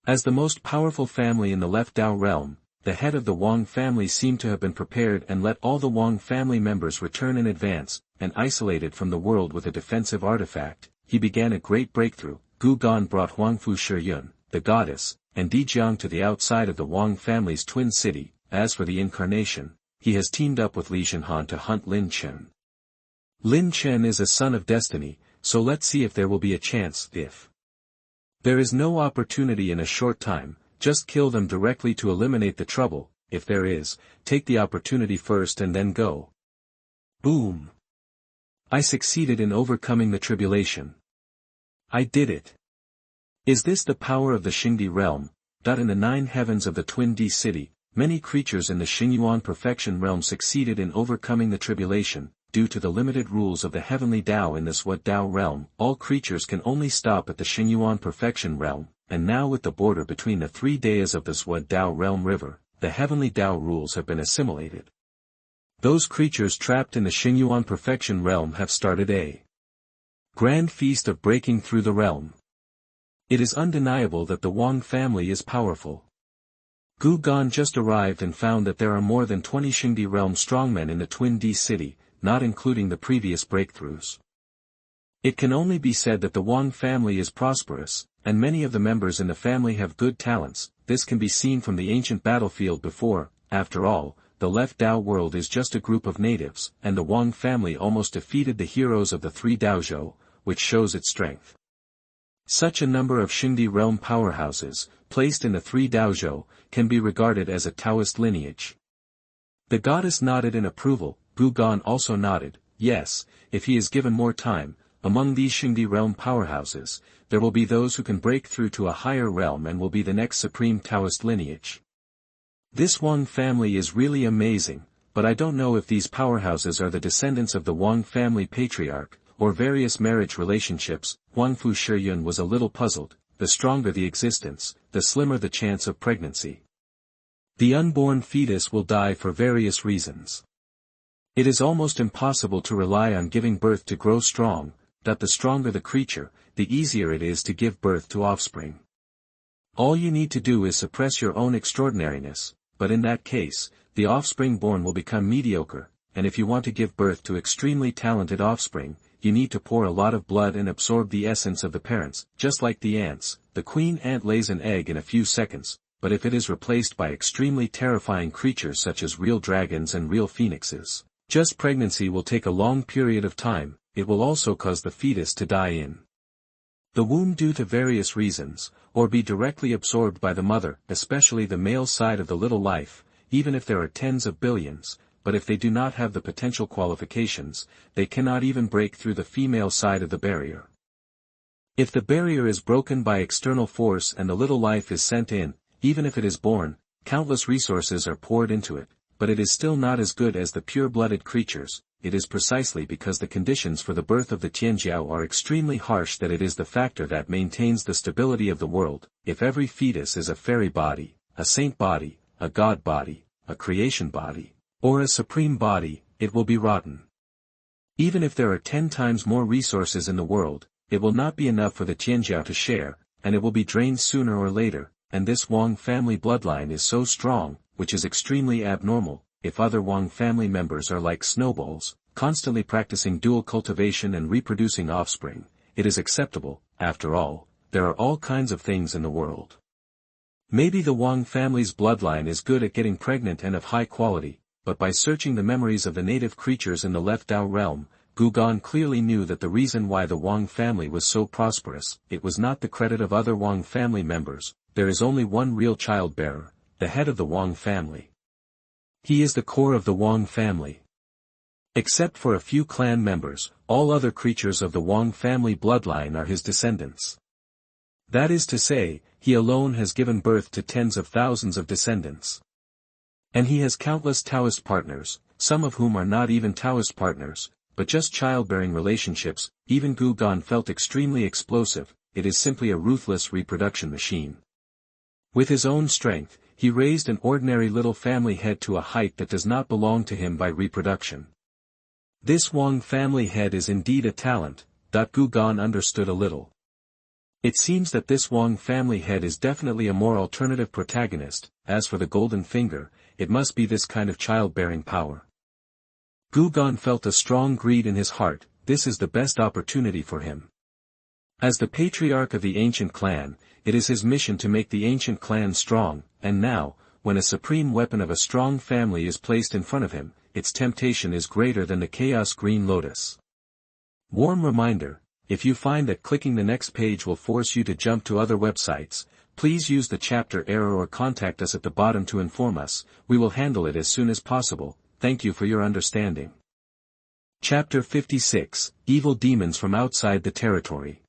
As the most powerful family in the left Tao realm, the head of the Wang family seemed to have been prepared and let all the Wang family members return in advance, and isolated from the world with a defensive artifact. He began a great breakthrough. Gu Gan brought Huangfu Shiyun, the goddess, and Dijiang to the outside of the Wang family's twin city. As for the incarnation, he has teamed up with Li Chen to hunt Lin Chen. Lin Chen is a son of destiny, so let's see if there will be a chance. If there is no opportunity in a short time, just kill them directly to eliminate the trouble. If there is, take the opportunity first and then go. Boom! I succeeded in overcoming the tribulation. I did it. Is this the power of the Xingdi realm? In the 9 heavens of the Twin D city, many creatures in the Xingyuan perfection realm succeeded in overcoming the tribulation. Due to the limited rules of the heavenly Tao in this What Tao realm, all creatures can only stop at the Xingyuan perfection realm, and now with the border between the 3 Dayas of this What Tao realm river, the heavenly Tao rules have been assimilated. Those creatures trapped in the Xingyuan perfection realm have started a grand feast of breaking through the realm. It is undeniable that the Wang family is powerful. Gu Gan just arrived and found that there are more than 20 Xingdi realm strongmen in the Twin D city, not including the previous breakthroughs. It can only be said that the Wang family is prosperous, and many of the members in the family have good talents. This can be seen from the ancient battlefield before. After all, the left Tao world is just a group of natives, and the Wang family almost defeated the heroes of the 3 Daozhou, which shows its strength. Such a number of Xingdi realm powerhouses, placed in the 3 Daozhou, can be regarded as a Taoist lineage. The goddess nodded in approval. Gu Gan also nodded. Yes, if he is given more time, among these Xingdi realm powerhouses, there will be those who can break through to a higher realm and will be the next supreme Taoist lineage. This Wang family is really amazing, but I don't know if these powerhouses are the descendants of the Wang family patriarch, or various marriage relationships. Huang Fu Shiyun was a little puzzled. The stronger the existence, the slimmer the chance of pregnancy. The unborn fetus will die for various reasons. It is almost impossible to rely on giving birth to grow strong. The stronger the creature, the easier it is to give birth to offspring. All you need to do is suppress your own extraordinariness, but in that case, the offspring born will become mediocre, and if you want to give birth to extremely talented offspring, you need to pour a lot of blood and absorb the essence of the parents. Just like the ants, the queen ant lays an egg in a few seconds, but if it is replaced by extremely terrifying creatures such as real dragons and real phoenixes, just pregnancy will take a long period of time. It will also cause the fetus to die in the womb due to various reasons, or be directly absorbed by the mother, especially the male side of the little life, even if there are tens of billions. But if they do not have the potential qualifications, they cannot even break through the female side of the barrier. If the barrier is broken by external force and the little life is sent in, even if it is born, countless resources are poured into it, but it is still not as good as the pure-blooded creatures. It is precisely because the conditions for the birth of the Tianjiao are extremely harsh that it is the factor that maintains the stability of the world. If every fetus is a fairy body, a saint body, a god body, a creation body, or a supreme body, it will be rotten. Even if there are 10 times more resources in the world, it will not be enough for the Tianjiao to share, and it will be drained sooner or later, and this Wang family bloodline is so strong, which is extremely abnormal. If other Wang family members are like snowballs, constantly practicing dual cultivation and reproducing offspring, it is acceptable. After all, there are all kinds of things in the world. Maybe the Wang family's bloodline is good at getting pregnant and of high quality, but by searching the memories of the native creatures in the left Tao realm, Gu Gan clearly knew that the reason why the Wang family was so prosperous, it was not the credit of other Wang family members. There is only one real child-bearer, the head of the Wang family. He is the core of the Wang family. Except for a few clan members, all other creatures of the Wang family bloodline are his descendants. That is to say, he alone has given birth to tens of thousands of descendants. And he has countless Taoist partners, some of whom are not even Taoist partners, but just childbearing relationships. Even Gu Gan felt extremely explosive. It is simply a ruthless reproduction machine. With his own strength, he raised an ordinary little family head to a height that does not belong to him by reproduction. This Wang family head is indeed a talent. Gu Gan understood a little. It seems that this Wang family head is definitely a more alternative protagonist. As for the golden finger, it must be this kind of childbearing power. Gu Gan felt a strong greed in his heart. This is the best opportunity for him. As the patriarch of the ancient clan, it is his mission to make the ancient clan strong, and now, when a supreme weapon of a strong family is placed in front of him, its temptation is greater than the chaos green lotus. Warm reminder, if you find that clicking the next page will force you to jump to other websites, please use the chapter error or contact us at the bottom to inform us. We will handle it as soon as possible. Thank you for your understanding. Chapter 56, Evil Demons from Outside the Territory.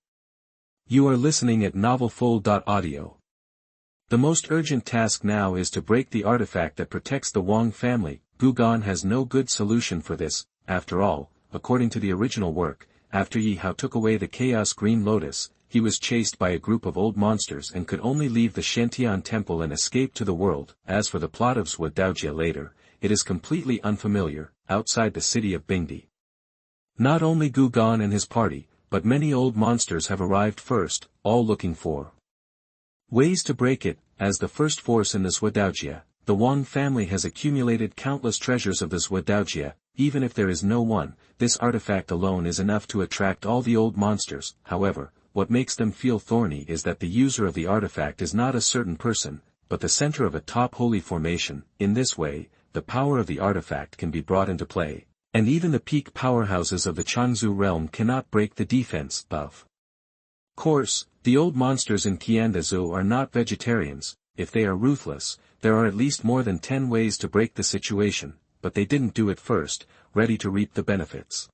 You are listening at novelfull.audio. The most urgent task now is to break the artifact that protects the Wang family. Gugan has no good solution for this. After all, according to the original work, after Ye Hao took away the Chaos Green Lotus, he was chased by a group of old monsters and could only leave the Xuantian temple and escape to the world. As for the plot of Xue Daojia later, it is completely unfamiliar, outside the city of Bingdi. Not only Gugan and his party, but many old monsters have arrived first, all looking for ways to break it. As the first force in the Xue Daojia, the Wang family has accumulated countless treasures of the Xue Daojia. Even if there is no one, this artifact alone is enough to attract all the old monsters. However, what makes them feel thorny is that the user of the artifact is not a certain person, but the center of a top holy formation. In this way, the power of the artifact can be brought into play, and even the peak powerhouses of the Changzhou realm cannot break the defense of course. The old monsters in Qian are not vegetarians. If they are ruthless, there are at least more than 10 ways to break the situation, but they didn't do it first, ready to reap the benefits.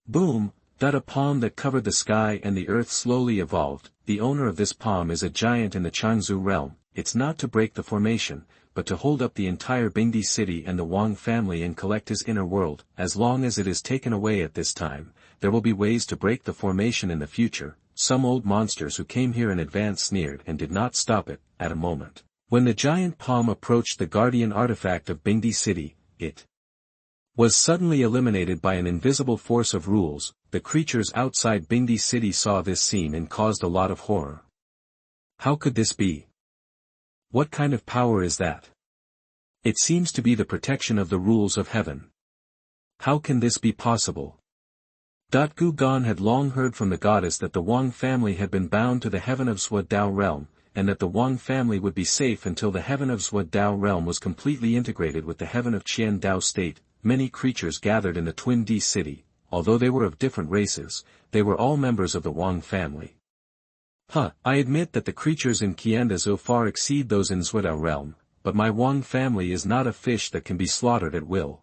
Boom! A palm that covered the sky and the earth slowly evolved. The owner of this palm is a giant in the Changzhou realm. It's not to break the formation, but to hold up the entire Bingdi city and the Wang family and collect his inner world. As long as it is taken away at this time, there will be ways to break the formation in the future. Some old monsters who came here in advance sneered and did not stop it. At a moment when the giant palm approached the guardian artifact of Bingdi city, it was suddenly eliminated by an invisible force of rules. The creatures outside Bingdi city saw this scene and caused a lot of horror. How could this be? What kind of power is that? It seems to be the protection of the rules of heaven. How can this be possible? Gugan had long heard from the goddess that the Wang family had been bound to the heaven of Xue Dao realm, and that the Wang family would be safe until the heaven of Xue Dao realm was completely integrated with the heaven of Qian Dao state. Many creatures gathered in the Twin D city. Although they were of different races, they were all members of the Wang family. I admit that the creatures in Qian far exceed those in Xue Dao realm, but my Wang family is not a fish that can be slaughtered at will.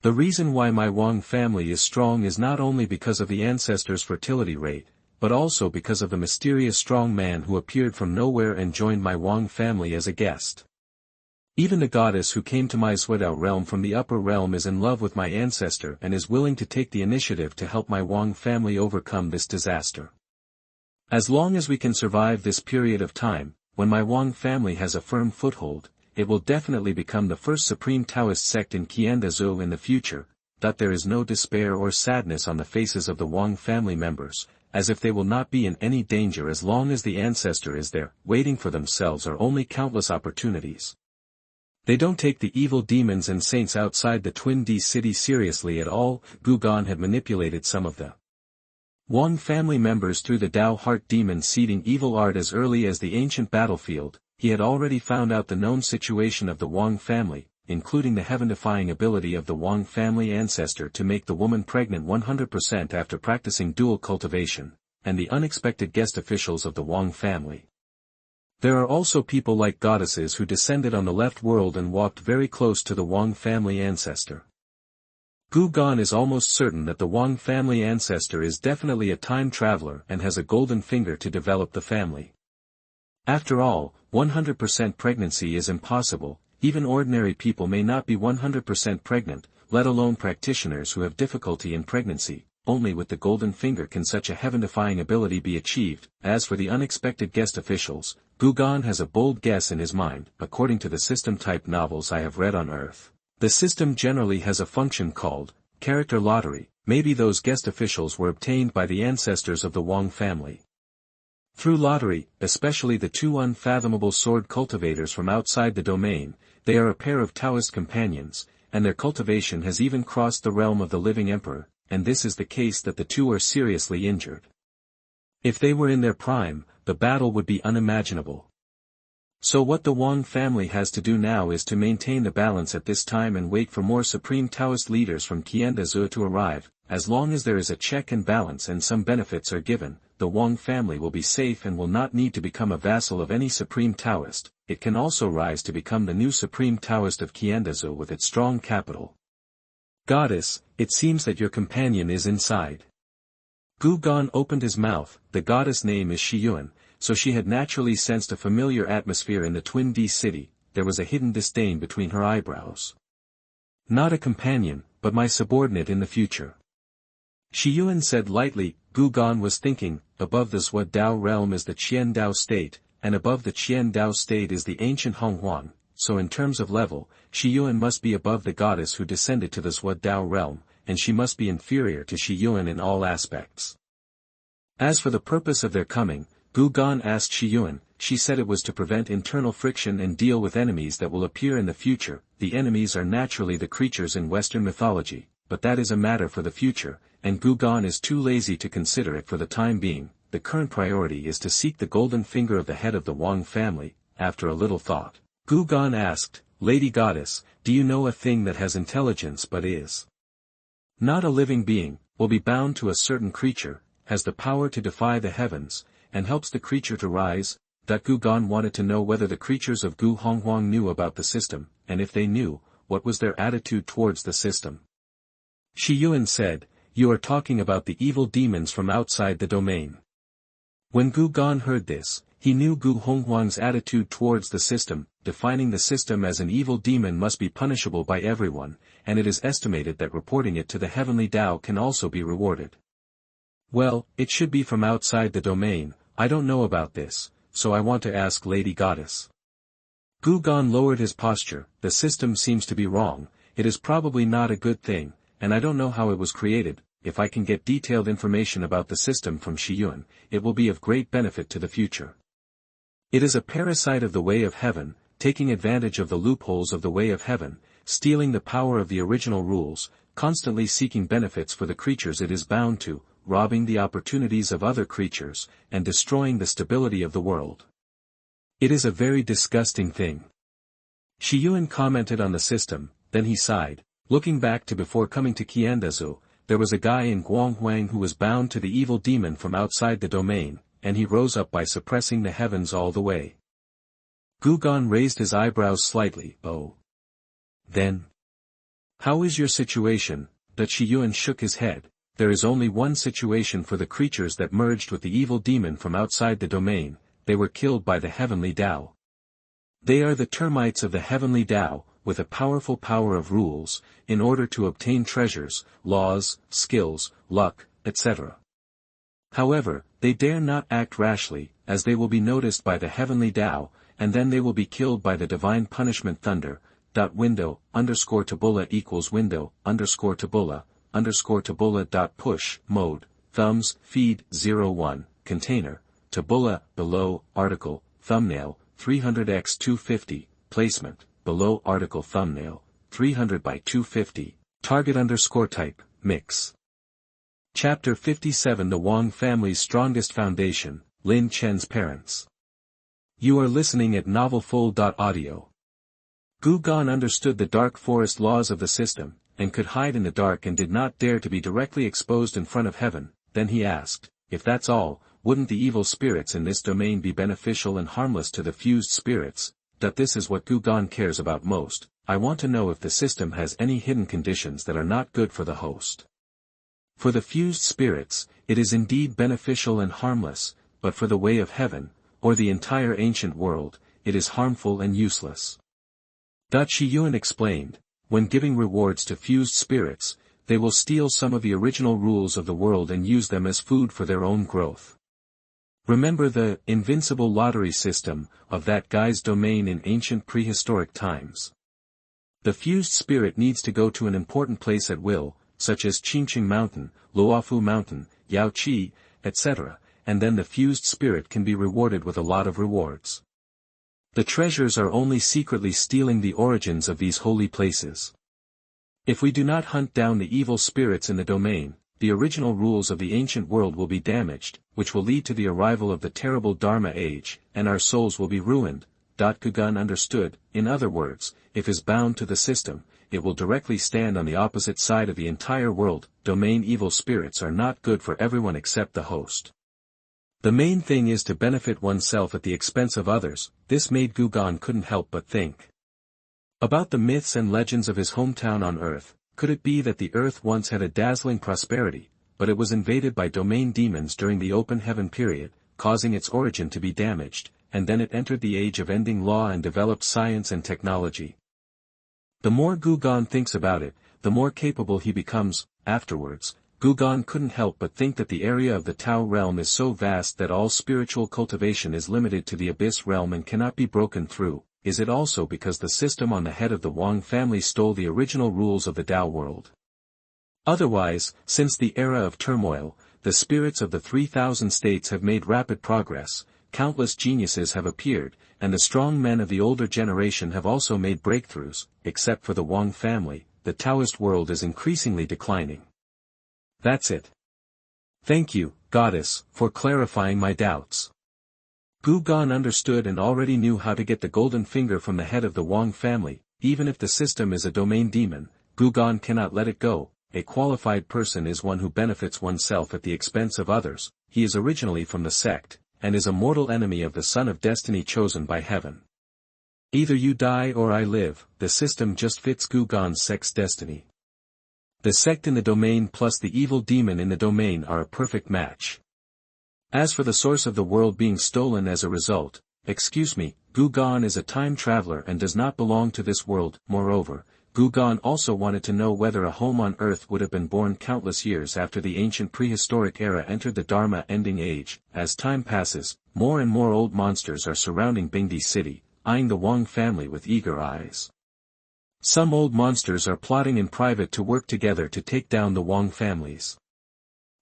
The reason why my Wang family is strong is not only because of the ancestors' fertility rate, but also because of the mysterious strong man who appeared from nowhere and joined my Wang family as a guest. Even the goddess who came to my Xue Dao realm from the upper realm is in love with my ancestor and is willing to take the initiative to help my Wang family overcome this disaster. As long as we can survive this period of time, when my Wang family has a firm foothold, it will definitely become the first supreme Taoist sect in Qian in the future. There is no despair or sadness on the faces of the Wang family members, as if they will not be in any danger as long as the ancestor is there. Waiting for themselves are only countless opportunities. They don't take the evil demons and saints outside the Twin D city seriously at all. Gugan had manipulated some of the Wang family members through the Dao Heart demon seeding evil art as early as the ancient battlefield. He had already found out the known situation of the Wang family, including the heaven-defying ability of the Wang family ancestor to make the woman pregnant 100% after practicing dual cultivation, and the unexpected guest officials of the Wang family. There are also people like goddesses who descended on the left world and walked very close to the Wang family ancestor. Gugan is almost certain that the Wang family ancestor is definitely a time traveler and has a golden finger to develop the family. After all, 100% pregnancy is impossible. Even ordinary people may not be 100% pregnant, let alone practitioners who have difficulty in pregnancy. Only with the golden finger can such a heaven-defying ability be achieved. As for the unexpected guest officials, Gugan has a bold guess in his mind. According to the system-type novels I have read on Earth, the system generally has a function called character lottery. Maybe those guest officials were obtained by the ancestors of the Wang family through lottery, especially the two unfathomable sword cultivators from outside the domain. They are a pair of Taoist companions, and their cultivation has even crossed the realm of the living emperor, and this is the case that the two are seriously injured. If they were in their prime, the battle would be unimaginable. So what the Wang family has to do now is to maintain the balance at this time and wait for more supreme Taoist leaders from Qian to arrive. As long as there is a check and balance and some benefits are given, the Wang family will be safe and will not need to become a vassal of any supreme Taoist. It can also rise to become the new supreme Taoist of Qian with its strong capital. Goddess, it seems that your companion is inside. Gu Gan opened his mouth. The goddess' name is Xie Jianwan, so she had naturally sensed a familiar atmosphere in the Twin D city. There was a hidden disdain between her eyebrows. Not a companion, but my subordinate in the future. Xie Jianwan said lightly. Gu Gan was thinking, above the Zhuo Dao realm is the Qian Dao state, and above the Qian Dao state is the ancient Honghuang, so in terms of level, Xie Jianwan must be above the goddess who descended to the Zhuo Dao realm, and she must be inferior to Xie Jianwan in all aspects. As for the purpose of their coming, Gu Gan asked Xie Jianwan. She said it was to prevent internal friction and deal with enemies that will appear in the future. The enemies are naturally the creatures in Western mythology, but that is a matter for the future, and Gu Gan is too lazy to consider it for the time being. The current priority is to seek the golden finger of the head of the Wang family. After a little thought, Gu Gan asked, Lady Goddess, do you know a thing that has intelligence but is not a living being, will be bound to a certain creature, has the power to defy the heavens, and helps the creature to rise? That Gu Gan wanted to know whether the creatures of Gu Honghuang knew about the system, and if they knew, what was their attitude towards the system. Xie Jianwan said, you are talking about the evil demons from outside the domain. When Gu Gan heard this, he knew Gu Honghuang's attitude towards the system. Defining the system as an evil demon must be punishable by everyone, and it is estimated that reporting it to the heavenly Tao can also be rewarded. Well, it should be from outside the domain. I don't know about this, so I want to ask Lady Goddess. Gu Gan lowered his posture. The system seems to be wrong. It is probably not a good thing, and I don't know how it was created. If I can get detailed information about the system from Xie Jianwan, it will be of great benefit to the future. It is a parasite of the way of heaven, taking advantage of the loopholes of the way of heaven, stealing the power of the original rules, constantly seeking benefits for the creatures it is bound to, robbing the opportunities of other creatures, and destroying the stability of the world. It is a very disgusting thing. Xie Jianwan commented on the system, then he sighed. Looking back to before coming to Qian, there was a guy in Guanghuang who was bound to the evil demon from outside the domain, and he rose up by suppressing the heavens all the way. Gu Gan raised his eyebrows slightly. Oh. Then. How is your situation? That Xie Jianwan shook his head. There is only one situation for the creatures that merged with the evil demon from outside the domain. They were killed by the heavenly Tao. They are the termites of the heavenly Tao, with a powerful power of rules, in order to obtain treasures, laws, skills, luck, etc. However, they dare not act rashly, as they will be noticed by the heavenly Tao, and then they will be killed by the divine punishment thunder. Window, _tabula equals window, _tabula, _tabula. Push, mode, thumbs, feed, 01, container, tabula, below, article, thumbnail, 300x250, placement, below article thumbnail, 300 by 250, target _type, mix. Chapter 57 The Wang family's strongest foundation, Lin Chen's parents. You are listening at novelfull.audio. Gu Gan understood the dark forest laws of the system, and could hide in the dark and did not dare to be directly exposed in front of heaven. Then he asked, if that's all, wouldn't the evil spirits in this domain be beneficial and harmless to the fused spirits? That this is what Gu Gan cares about most. I want to know if the system has any hidden conditions that are not good for the host. For the fused spirits, it is indeed beneficial and harmless, but for the way of heaven, or the entire ancient world, it is harmful and useless. Xie Jianwan explained, when giving rewards to fused spirits, they will steal some of the original rules of the world and use them as food for their own growth. Remember the invincible lottery system of that guy's domain in ancient prehistoric times. The fused spirit needs to go to an important place at will, such as Qingqing Mountain, Luofu Mountain, Yaoqi, etc., and then the fused spirit can be rewarded with a lot of rewards. The treasures are only secretly stealing the origins of these holy places. If we do not hunt down the evil spirits in the domain, the original rules of the ancient world will be damaged, which will lead to the arrival of the terrible Dharma age, and our souls will be ruined. Gugan understood, in other words, if is bound to the system, it will directly stand on the opposite side of the entire world. Domain evil spirits are not good for everyone except the host. The main thing is to benefit oneself at the expense of others. This made Gugan couldn't help but think about the myths and legends of his hometown on Earth. Could it be that the Earth once had a dazzling prosperity, but it was invaded by domain demons during the open heaven period, causing its origin to be damaged, and then it entered the age of ending law and developed science and technology? The more Gugan thinks about it, the more capable he becomes. Afterwards, Gugan couldn't help but think that the area of the Tao realm is so vast that all spiritual cultivation is limited to the Abyss realm and cannot be broken through. Is it also because the system on the head of the Wang family stole the original rules of the Tao world? Otherwise, since the era of turmoil, the spirits of the 3,000 states have made rapid progress, countless geniuses have appeared, and the strong men of the older generation have also made breakthroughs. Except for the Wang family, the Taoist world is increasingly declining. That's it. Thank you, Goddess, for clarifying my doubts. Gugan understood and already knew how to get the golden finger from the head of the Wang family. Even if the system is a domain demon, Gugan cannot let it go. A qualified person is one who benefits oneself at the expense of others. He is originally from the sect, and is a mortal enemy of the son of destiny chosen by heaven. Either you die or I live. The system just fits Gugan's sect's destiny. The sect in the domain plus the evil demon in the domain are a perfect match. As for the source of the world being stolen as a result, excuse me, Gugan is a time traveler and does not belong to this world. Moreover, Gugan also wanted to know whether a home on Earth would have been born countless years after the ancient prehistoric era entered the Dharma ending age. As time passes, more and more old monsters are surrounding Bingdi City, eyeing the Wang family with eager eyes. Some old monsters are plotting in private to work together to take down the Wang families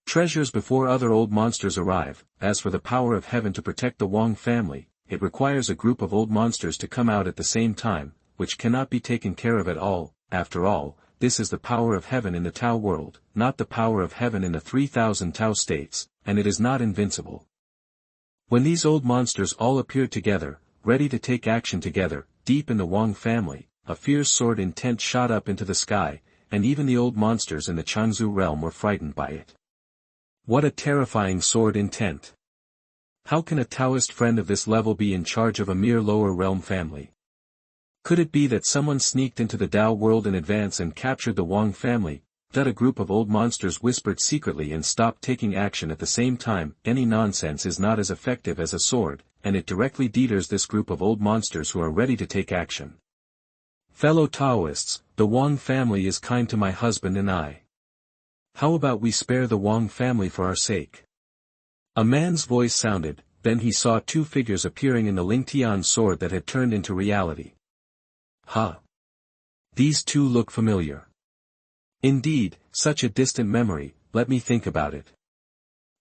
treasures before other old monsters arrive. As for the power of heaven to protect the Wang family, it requires a group of old monsters to come out at the same time, which cannot be taken care of at all. After all, this is the power of heaven in the Tao world, not the power of heaven in the 3,000 Tao states, and it is not invincible. When these old monsters all appeared together, ready to take action together, deep in the Wang family, a fierce sword intent shot up into the sky, and even the old monsters in the Changzhou realm were frightened by it. What a terrifying sword intent! How can a Taoist friend of this level be in charge of a mere lower realm family? Could it be that someone sneaked into the Tao world in advance and captured the Wang family? That a group of old monsters whispered secretly and stopped taking action at the same time. Any nonsense is not as effective as a sword, and it directly deters this group of old monsters who are ready to take action. Fellow Taoists, the Wang family is kind to my husband and I. How about we spare the Wang family for our sake? A man's voice sounded, then he saw two figures appearing in the Ling Tian sword that had turned into reality. These two look familiar. Indeed, such a distant memory. Let me think about it.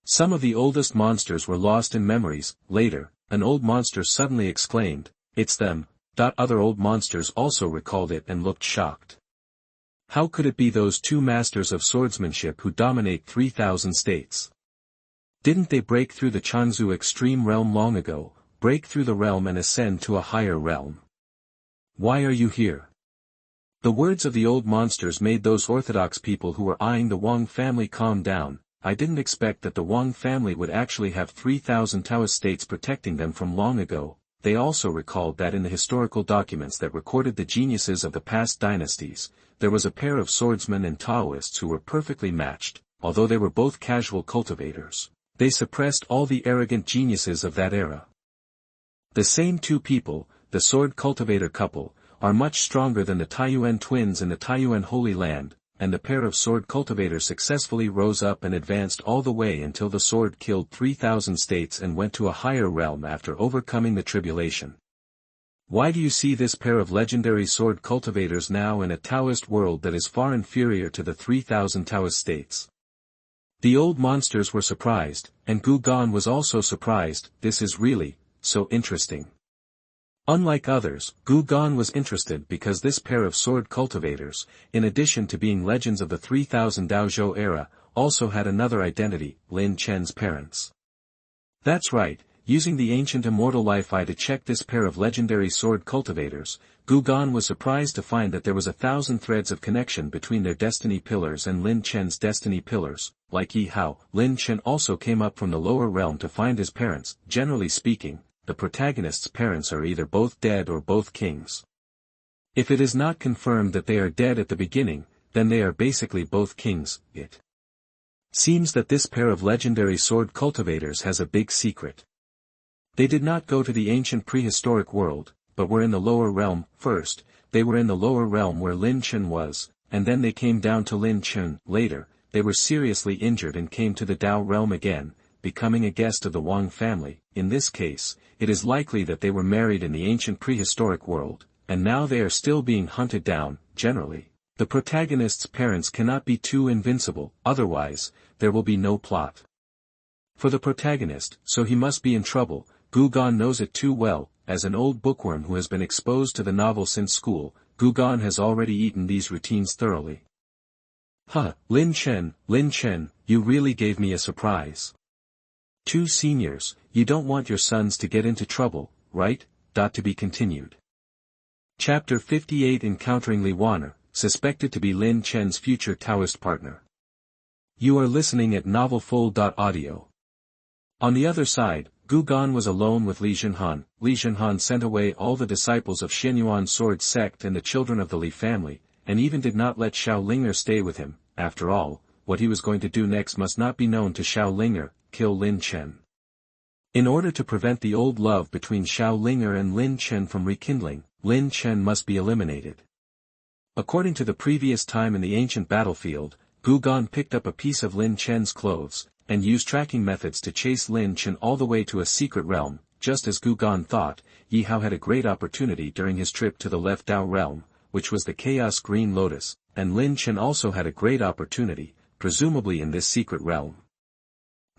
Some of the oldest monsters were lost in memories. Later, an old monster suddenly exclaimed, "It's them." Other old monsters also recalled it and looked shocked. How could it be those two masters of swordsmanship who dominate 3,000 states? Didn't they break through the Changzhou extreme realm long ago, break through the realm and ascend to a higher realm? Why are you here? The words of the old monsters made those orthodox people who were eyeing the Wang family calm down. I didn't expect that the Wang family would actually have 3,000 Taoist states protecting them from long ago. They also recalled that in the historical documents that recorded the geniuses of the past dynasties, there was a pair of swordsmen and Taoists who were perfectly matched. Although they were both casual cultivators, they suppressed all the arrogant geniuses of that era. The same two people, the sword cultivator couple, are much stronger than the Taiyuan twins in the Taiyuan Holy Land, and the pair of sword cultivators successfully rose up and advanced all the way until the sword killed 3,000 states and went to a higher realm after overcoming the tribulation. Why do you see this pair of legendary sword cultivators now in a Taoist world that is far inferior to the 3,000 Taoist states? The old monsters were surprised, and Gugan was also surprised. This is really so interesting. Unlike others, Gu Gan was interested because this pair of sword cultivators, in addition to being legends of the 3000 Daozhou era, also had another identity, Lin Chen's parents. That's right, using the ancient immortal life eye to check this pair of legendary sword cultivators, Gu Gan was surprised to find that there was 1,000 threads of connection between their destiny pillars and Lin Chen's destiny pillars. Like Ye Hao, Lin Chen also came up from the lower realm to find his parents. Generally speaking, the protagonist's parents are either both dead or both kings. If it is not confirmed that they are dead at the beginning, then they are basically both kings. It seems that this pair of legendary sword cultivators has a big secret. They did not go to the ancient prehistoric world, but were in the lower realm. First, they were in the lower realm where Lin Chen was, and then they came down to Lin Chen. Later, they were seriously injured and came to the Dao realm again, becoming a guest of the Wang family. In this case, it is likely that they were married in the ancient prehistoric world, and now they are still being hunted down. Generally, the protagonist's parents cannot be too invincible, otherwise, there will be no plot for the protagonist, so he must be in trouble. Gu Gan knows it too well. As an old bookworm who has been exposed to the novel since school, Gu Gan has already eaten these routines thoroughly. Lin Chen, you really gave me a surprise. 2 seniors, you don't want your sons to get into trouble, right? To be continued. Chapter 58 Encountering Li Wan'er, suspected to be Lin Chen's future Taoist partner. You are listening at novelfull.audio. On the other side, Gu Gan was alone with Li Jianwan. Li Jianwan sent away all the disciples of Xianyuan sword sect and the children of the Li family, and even did not let Xiaolinger stay with him. After all, what he was going to do next must not be known to Xiaolinger, kill Lin Chen. In order to prevent the old love between Xiaolinger and Lin Chen from rekindling, Lin Chen must be eliminated. According to the previous time in the ancient battlefield, Gu Gan picked up a piece of Lin Chen's clothes, and used tracking methods to chase Lin Chen all the way to a secret realm. Just as Gu Gan thought, Ye Hao had a great opportunity during his trip to the left Dao realm, which was the Chaos Green Lotus, and Lin Chen also had a great opportunity, presumably in this secret realm.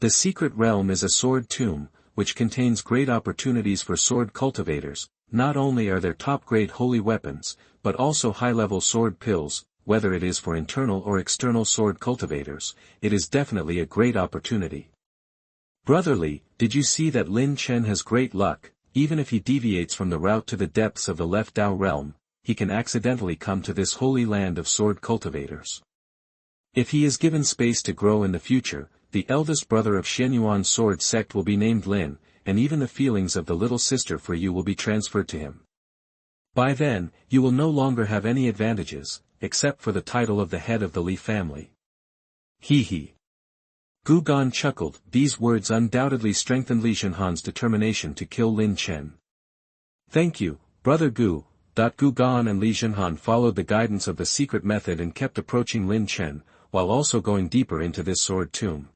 The secret realm is a sword tomb, which contains great opportunities for sword cultivators. Not only are there top-grade holy weapons, but also high-level sword pills. Whether it is for internal or external sword cultivators, it is definitely a great opportunity. Brotherly, did you see that Lin Chen has great luck? Even if he deviates from the route to the depths of the left Dao realm, he can accidentally come to this holy land of sword cultivators. If he is given space to grow in the future, the eldest brother of Xianyuan sword sect will be named Lin, and even the feelings of the little sister for you will be transferred to him. By then, you will no longer have any advantages, except for the title of the head of the Li family. He. Gu Gan chuckled. These words undoubtedly strengthened Li Jianwan's determination to kill Lin Chen. Thank you, Brother Gu. Gu Gan and Li Jianwan followed the guidance of the secret method and kept approaching Lin Chen, while also going deeper into this sword tomb.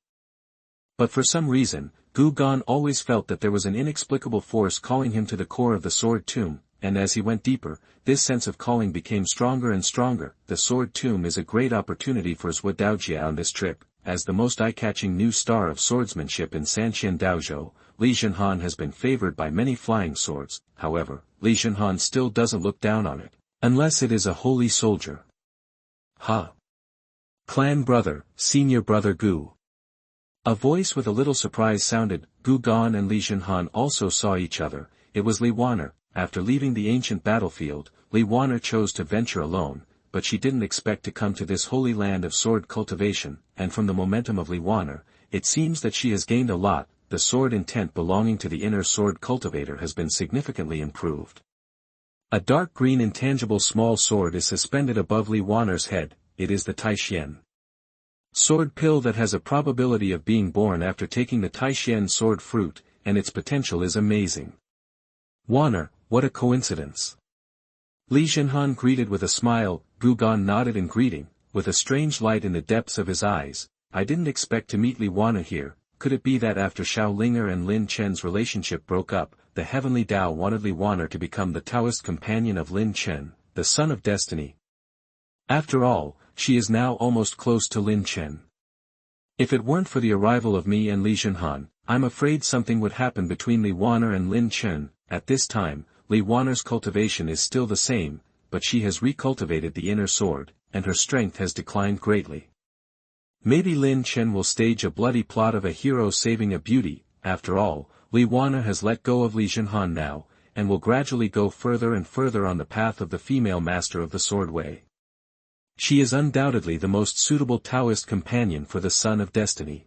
But for some reason, Gu Gan always felt that there was an inexplicable force calling him to the core of the sword tomb, and as he went deeper, this sense of calling became stronger and stronger. The sword tomb is a great opportunity for Zhou Daojia on this trip. As the most eye-catching new star of swordsmanship in Xuantian Daozhou, Li Jianwan has been favored by many flying swords. However, Li Jianwan still doesn't look down on it, unless it is a holy soldier. Clan brother, senior brother Gu. A voice with a little surprise sounded. Gu Gan and Li Jianwan also saw each other. It was Li Wan'er. After leaving the ancient battlefield, Li Wan'er chose to venture alone, but she didn't expect to come to this holy land of sword cultivation, and from the momentum of Li Wan'er, it seems that she has gained a lot. The sword intent belonging to the inner sword cultivator has been significantly improved. A dark green intangible small sword is suspended above Li Wan'er's head. It is the Taoist sword pill that has a probability of being born after taking the Taoist sword fruit, and its potential is amazing. Waner, what a coincidence. Li Jianwan greeted with a smile. Gu Gan nodded in greeting, with a strange light in the depths of his eyes. I didn't expect to meet Li Wan'er here. Could it be that after Xiaolinger and Lin Chen's relationship broke up, the heavenly Tao wanted Li Wan'er to become the Taoist companion of Lin Chen, the son of destiny? After all, she is now almost close to Lin Chen. If it weren't for the arrival of me and Li Jianwan, I'm afraid something would happen between Li Wan'er and Lin Chen. At this time, Li Wan'er's cultivation is still the same, but she has recultivated the inner sword, and her strength has declined greatly. Maybe Lin Chen will stage a bloody plot of a hero saving a beauty. After all, Li Wan'er has let go of Xie Jianwan now, and will gradually go further and further on the path of the female master of the sword way. She is undoubtedly the most suitable Taoist companion for the Son of Destiny.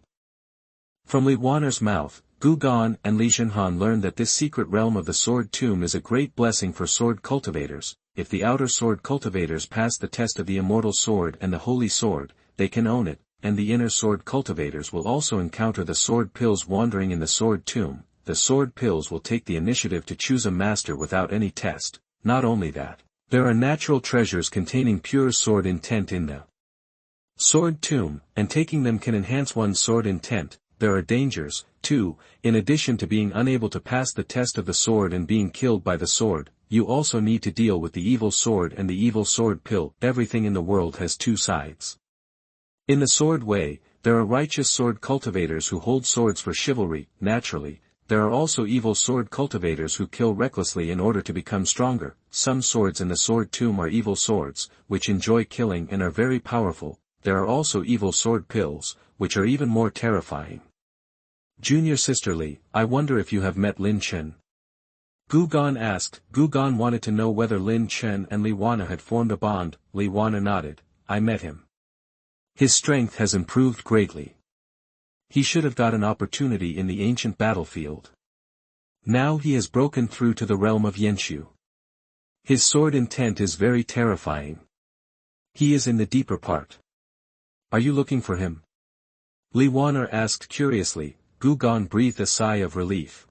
From Li Wan'er's mouth, Gu Gan and Xie Jianwan learned that this secret realm of the sword tomb is a great blessing for sword cultivators. If the outer sword cultivators pass the test of the immortal sword and the holy sword, they can own it, and the inner sword cultivators will also encounter the sword pills wandering in the sword tomb. The sword pills will take the initiative to choose a master without any test. Not only that, there are natural treasures containing pure sword intent in the sword tomb, and taking them can enhance one's sword intent. There are dangers, too. In addition to being unable to pass the test of the sword and being killed by the sword, you also need to deal with the evil sword and the evil sword pill. Everything in the world has two sides. In the sword way, there are righteous sword cultivators who hold swords for chivalry. Naturally, there are also evil sword cultivators who kill recklessly in order to become stronger. Some swords in the sword tomb are evil swords, which enjoy killing and are very powerful. There are also evil sword pills, which are even more terrifying. Junior Sister Li, I wonder if you have met Lin Chen? Gu Gan asked. Gu Gan wanted to know whether Lin Chen and Li Wan'er had formed a bond. Li Wan'er nodded. I met him. His strength has improved greatly. He should have got an opportunity in the ancient battlefield. Now he has broken through to the realm of Yenshu. His sword intent is very terrifying. He is in the deeper part. Are you looking for him? Li Wan'er asked curiously. Gu Gan breathed a sigh of relief.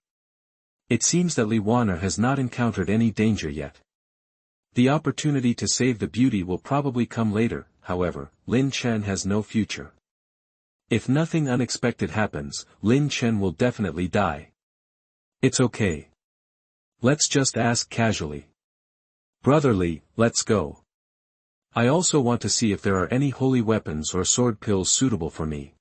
It seems that Li Wan'er has not encountered any danger yet. The opportunity to save the beauty will probably come later. However, Lin Chen has no future. If nothing unexpected happens, Lin Chen will definitely die. It's okay. Let's just ask casually. Brother Li, let's go. I also want to see if there are any holy weapons or sword pills suitable for me.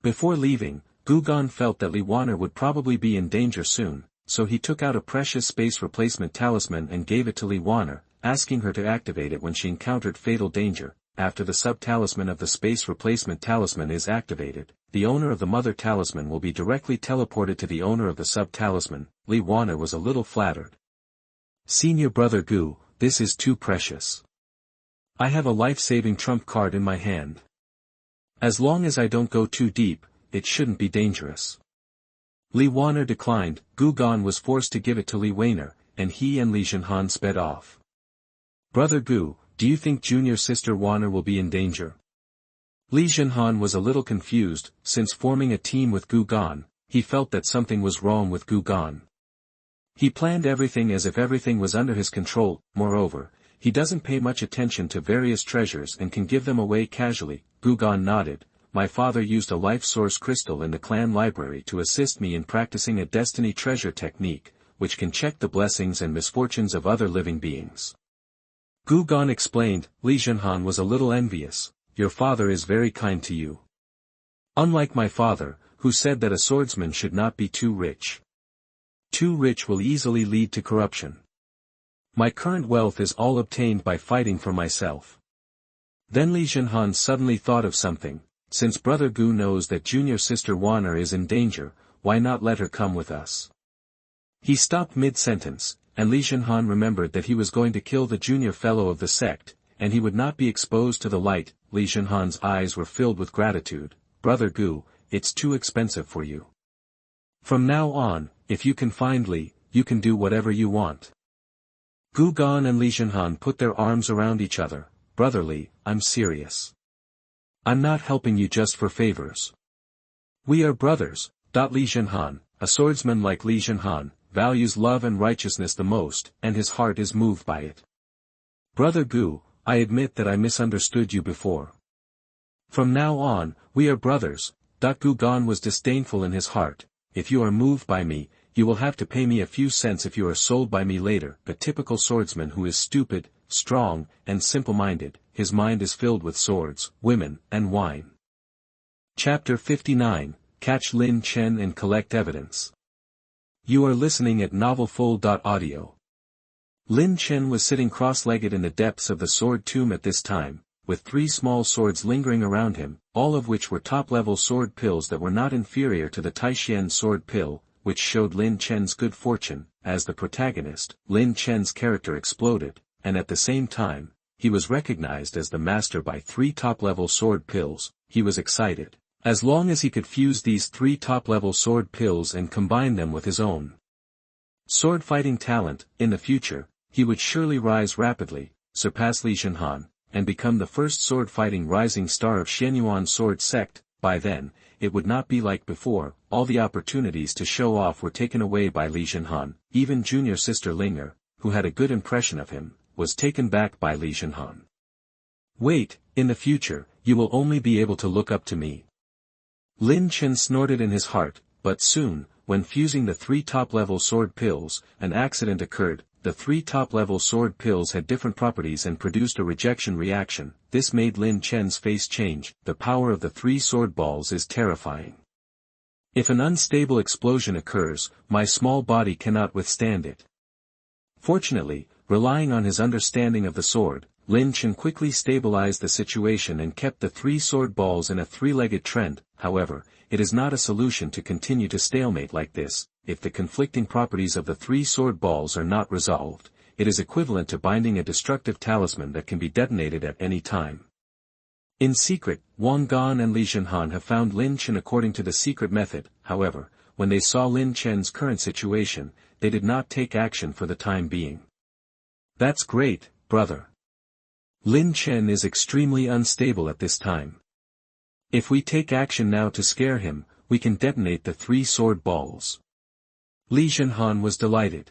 Before leaving, Gu Gan felt that Li Wan'er would probably be in danger soon, so he took out a precious space replacement talisman and gave it to Li Wan'er, asking her to activate it when she encountered fatal danger. After the sub-talisman of the space replacement talisman is activated, the owner of the mother talisman will be directly teleported to the owner of the sub-talisman. Li Wan'er was a little flattered. Senior brother Gu, this is too precious. I have a life-saving trump card in my hand. As long as I don't go too deep, it shouldn't be dangerous. Li Wan'er declined. Gu Gan was forced to give it to Li Wan'er, and he and Xie Jianwan sped off. Brother Gu, do you think junior sister Wan'er will be in danger? Xie Jianwan was a little confused. Since forming a team with Gu Gan, he felt that something was wrong with Gu Gan. He planned everything as if everything was under his control. Moreover, he doesn't pay much attention to various treasures and can give them away casually. Gu Gan nodded. My father used a life source crystal in the clan library to assist me in practicing a destiny treasure technique, which can check the blessings and misfortunes of other living beings. Gu Gan explained. Xie Jianwan was a little envious. Your father is very kind to you. Unlike my father, who said that a swordsman should not be too rich. Too rich will easily lead to corruption. My current wealth is all obtained by fighting for myself. Then Xie Jianwan suddenly thought of something. Since brother Gu knows that junior sister Wan'er is in danger, why not let her come with us? He stopped mid-sentence, and Xie Jianwan remembered that he was going to kill the junior fellow of the sect, and he would not be exposed to the light. Xie Jianwan's eyes were filled with gratitude. Brother Gu, it's too expensive for you. From now on, if you can find Li, you can do whatever you want. Gu Gan and Xie Jianwan put their arms around each other. Brother Li, I'm serious. I'm not helping you just for favors. We are brothers. Li Jianwan, a swordsman like Xie Jianwan, values love and righteousness the most, and his heart is moved by it. Brother Gu, I admit that I misunderstood you before. From now on, we are brothers. Gu Gan was disdainful in his heart. If you are moved by me, you will have to pay me a few cents if you are sold by me later. A typical swordsman who is stupid, strong, and simple-minded, his mind is filled with swords, women, and wine. Chapter 59, Catch Lin Chen and Collect Evidence. You are listening at novelfull.audio. Lin Chen was sitting cross-legged in the depths of the sword tomb at this time, with 3 small swords lingering around him, all of which were top-level sword pills that were not inferior to the Taoist sword pill, which showed Lin Chen's good fortune. As the protagonist, Lin Chen's character exploded, and at the same time, he was recognized as the master by 3 top-level sword pills. He was excited. As long as he could fuse these 3 top-level sword pills and combine them with his own sword-fighting talent, in the future, he would surely rise rapidly, surpass Li Jianwan, and become the first sword-fighting rising star of Xuantian sword sect. By then, it would not be like before. All the opportunities to show off were taken away by Li Jianwan. Even junior sister Linger, who had a good impression of him, was taken back by Li Jianwan. Wait, in the future, you will only be able to look up to me. Lin Chen snorted in his heart, but soon, when fusing the 3 top-level sword pills, an accident occurred. The 3 top-level sword pills had different properties and produced a rejection reaction. This made Lin Chen's face change. The power of the 3 sword balls is terrifying. If an unstable explosion occurs, my small body cannot withstand it. Fortunately, relying on his understanding of the sword, Lin Chen quickly stabilized the situation and kept the 3 sword balls in a 3-legged trend. However, it is not a solution to continue to stalemate like this. If the conflicting properties of the 3 sword balls are not resolved, it is equivalent to binding a destructive talisman that can be detonated at any time. In secret, Wang and Li Jianwan have found Lin Chen according to the secret method. However, when they saw Lin Chen's current situation, they did not take action for the time being. That's great, brother. Lin Chen is extremely unstable at this time. If we take action now to scare him, we can detonate the 3 sword balls. Li Jianwan was delighted.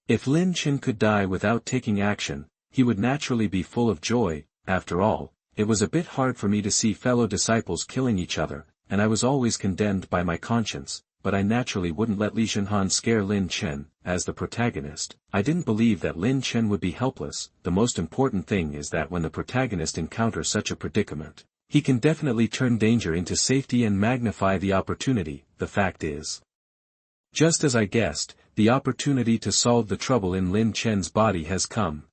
If Lin Chen could die without taking action, he would naturally be full of joy. After all, it was a bit hard for me to see fellow disciples killing each other, and I was always condemned by my conscience, but I naturally wouldn't let Li Jianwan scare Lin Chen. As the protagonist, I didn't believe that Lin Chen would be helpless. The most important thing is that when the protagonist encounters such a predicament, he can definitely turn danger into safety and magnify the opportunity. The fact is, just as I guessed, the opportunity to solve the trouble in Lin Chen's body has come.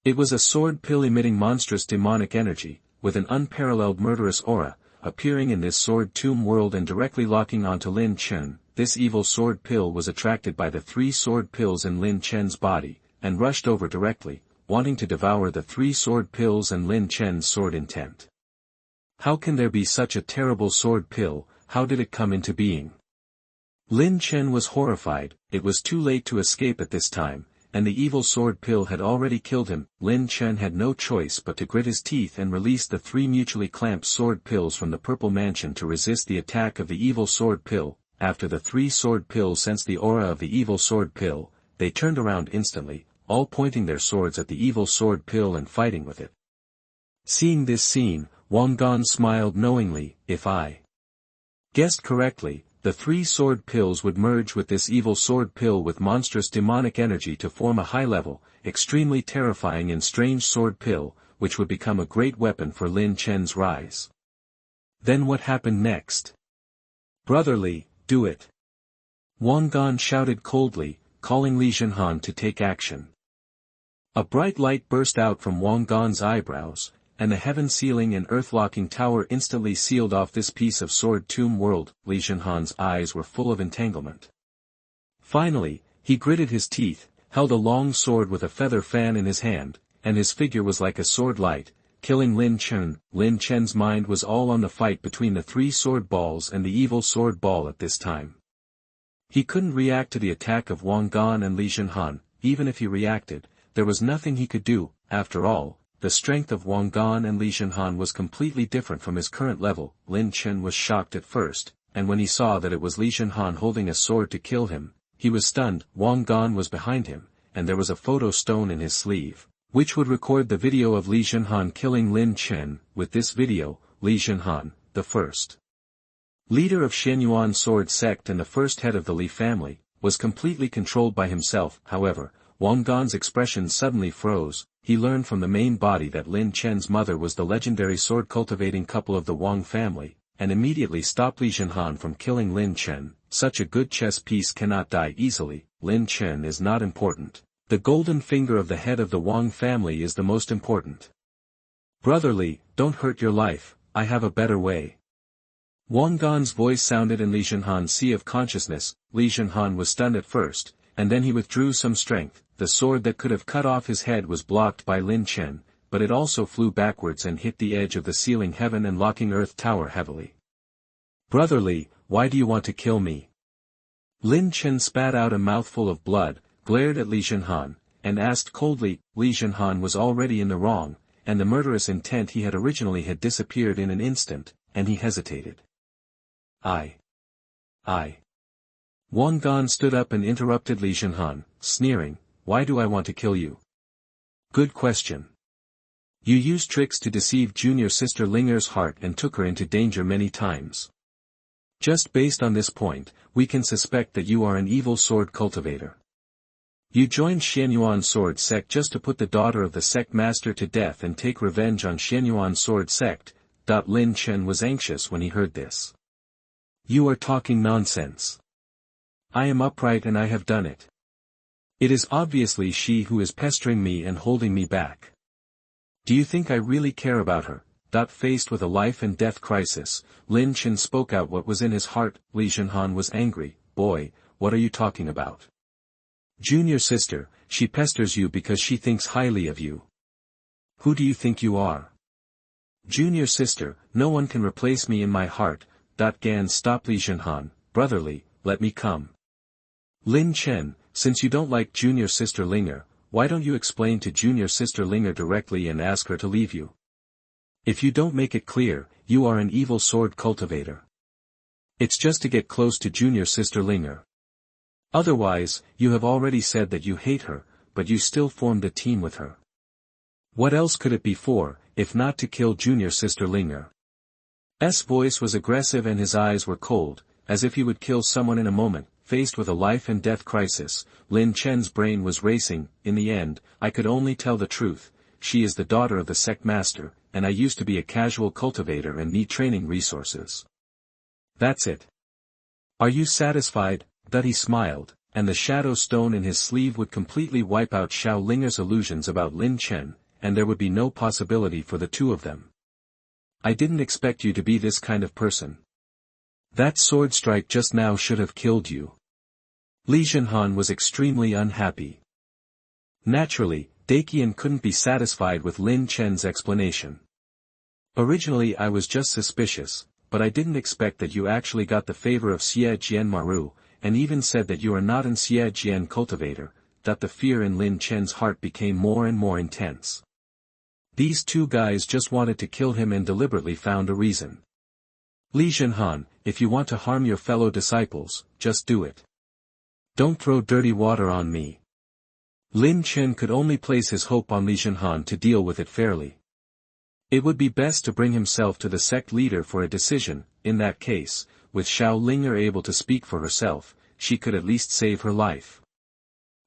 It was a sword pill emitting monstrous demonic energy, with an unparalleled murderous aura, appearing in this sword tomb world and directly locking onto Lin Chen. This evil sword pill was attracted by the 3 sword pills in Lin Chen's body, and rushed over directly, wanting to devour the 3 sword pills and Lin Chen's sword intent. How can there be such a terrible sword pill? How did it come into being? Lin Chen was horrified. It was too late to escape at this time, and the evil sword pill had already killed him. Lin Chen had no choice but to grit his teeth and release the 3 mutually clamped sword pills from the purple mansion to resist the attack of the evil sword pill. After the 3 sword pills sensed the aura of the evil sword pill, they turned around instantly, all pointing their swords at the evil sword pill and fighting with it. Seeing this scene, Wang smiled knowingly. If I guessed correctly, the 3 sword pills would merge with this evil sword pill with monstrous demonic energy to form a high-level, extremely terrifying and strange sword pill, which would become a great weapon for Lin Chen's rise. Then what happened next? Brotherly, do it. Wang shouted coldly, calling Li Jianwan to take action. A bright light burst out from Wang's eyebrows, and the heaven ceiling and earth-locking tower instantly sealed off this piece of sword tomb world. Li Jianwan's eyes were full of entanglement. Finally, he gritted his teeth, held a long sword with a feather fan in his hand, and his figure was like a sword light, killing Lin Chen. Lin Chen's mind was all on the fight between the 3 sword balls and the evil sword ball at this time. He couldn't react to the attack of Wang and Li Jianwan. Even if he reacted, there was nothing he could do. After all, the strength of Wang and Li Jianwan was completely different from his current level. Lin Chen was shocked at first, and when he saw that it was Li Jianwan holding a sword to kill him, he was stunned. Wang was behind him, and there was a photo stone in his sleeve, which would record the video of Li Jianwan killing Lin Chen. With this video, Li Jianwan, the first leader of Xuantian sword sect and the first head of the Li family, was completely controlled by himself. However, Wang's expression suddenly froze. He learned from the main body that Lin Chen's mother was the legendary sword-cultivating couple of the Wang family, and immediately stopped Li Jianwan from killing Lin Chen. Such a good chess piece cannot die easily. Lin Chen is not important. The golden finger of the head of the Wang family is the most important. Brotherly, don't hurt your life, I have a better way. Wang Gan's voice sounded in Li Jianwan's sea of consciousness. Li Jianwan was stunned at first, and then he withdrew some strength. The sword that could have cut off his head was blocked by Lin Chen, but it also flew backwards and hit the edge of the ceiling heaven and locking earth tower heavily. Brotherly, why do you want to kill me? Lin Chen spat out a mouthful of blood, glared at Li Jianwan, and asked coldly. Li Jianwan was already in the wrong, and the murderous intent he had originally had disappeared in an instant, and he hesitated. I. Wang Gan stood up and interrupted Li Jianwan, sneering, why do I want to kill you? Good question. You used tricks to deceive junior sister Linger's heart and took her into danger many times. Just based on this point, we can suspect that you are an evil sword cultivator. You joined Xianyuan's sword sect just to put the daughter of the sect master to death and take revenge on Xianyuan's sword sect. Lin Chen was anxious when he heard this. You are talking nonsense. I am upright and I have done it. It is obviously she who is pestering me and holding me back. Do you think I really care about her? Faced with a life and death crisis, Lin Chen spoke out what was in his heart. Li Jianwan was angry. Boy, what are you talking about? Junior sister, she pesters you because she thinks highly of you. Who do you think you are? Junior sister, no one can replace me in my heart. Gan stopped Li Jianwan. Brotherly, let me come. Lin Chen, since you don't like junior sister Linger, why don't you explain to junior sister Linger directly and ask her to leave you? If you don't make it clear, you are an evil sword cultivator. It's just to get close to junior sister Linger. Otherwise, you have already said that you hate her, but you still formed a team with her. What else could it be for, if not to kill junior sister Linger? S voice was aggressive and his eyes were cold, as if he would kill someone in a moment. Faced with a life and death crisis, Lin Chen's brain was racing. In the end, I could only tell the truth. She is the daughter of the sect master, and I used to be a casual cultivator and need training resources. That's it. Are you satisfied? He smiled, and the shadow stone in his sleeve would completely wipe out Xiao Linger's illusions about Lin Chen, and there would be no possibility for the two of them. I didn't expect you to be this kind of person. That sword strike just now should have killed you. Li Jianwan was extremely unhappy. Naturally, Qian couldn't be satisfied with Lin Chen's explanation. Originally I was just suspicious, but I didn't expect that you actually got the favor of Xie Jianwan, and even said that you are not an Xie Jian cultivator. The fear in Lin Chen's heart became more and more intense. These two guys just wanted to kill him and deliberately found a reason. Li Jianwan, if you want to harm your fellow disciples, just do it. Don't throw dirty water on me. Lin Chen could only place his hope on Li Jianwan to deal with it fairly. It would be best to bring himself to the sect leader for a decision. In that case, with Xiao Linger able to speak for herself, she could at least save her life.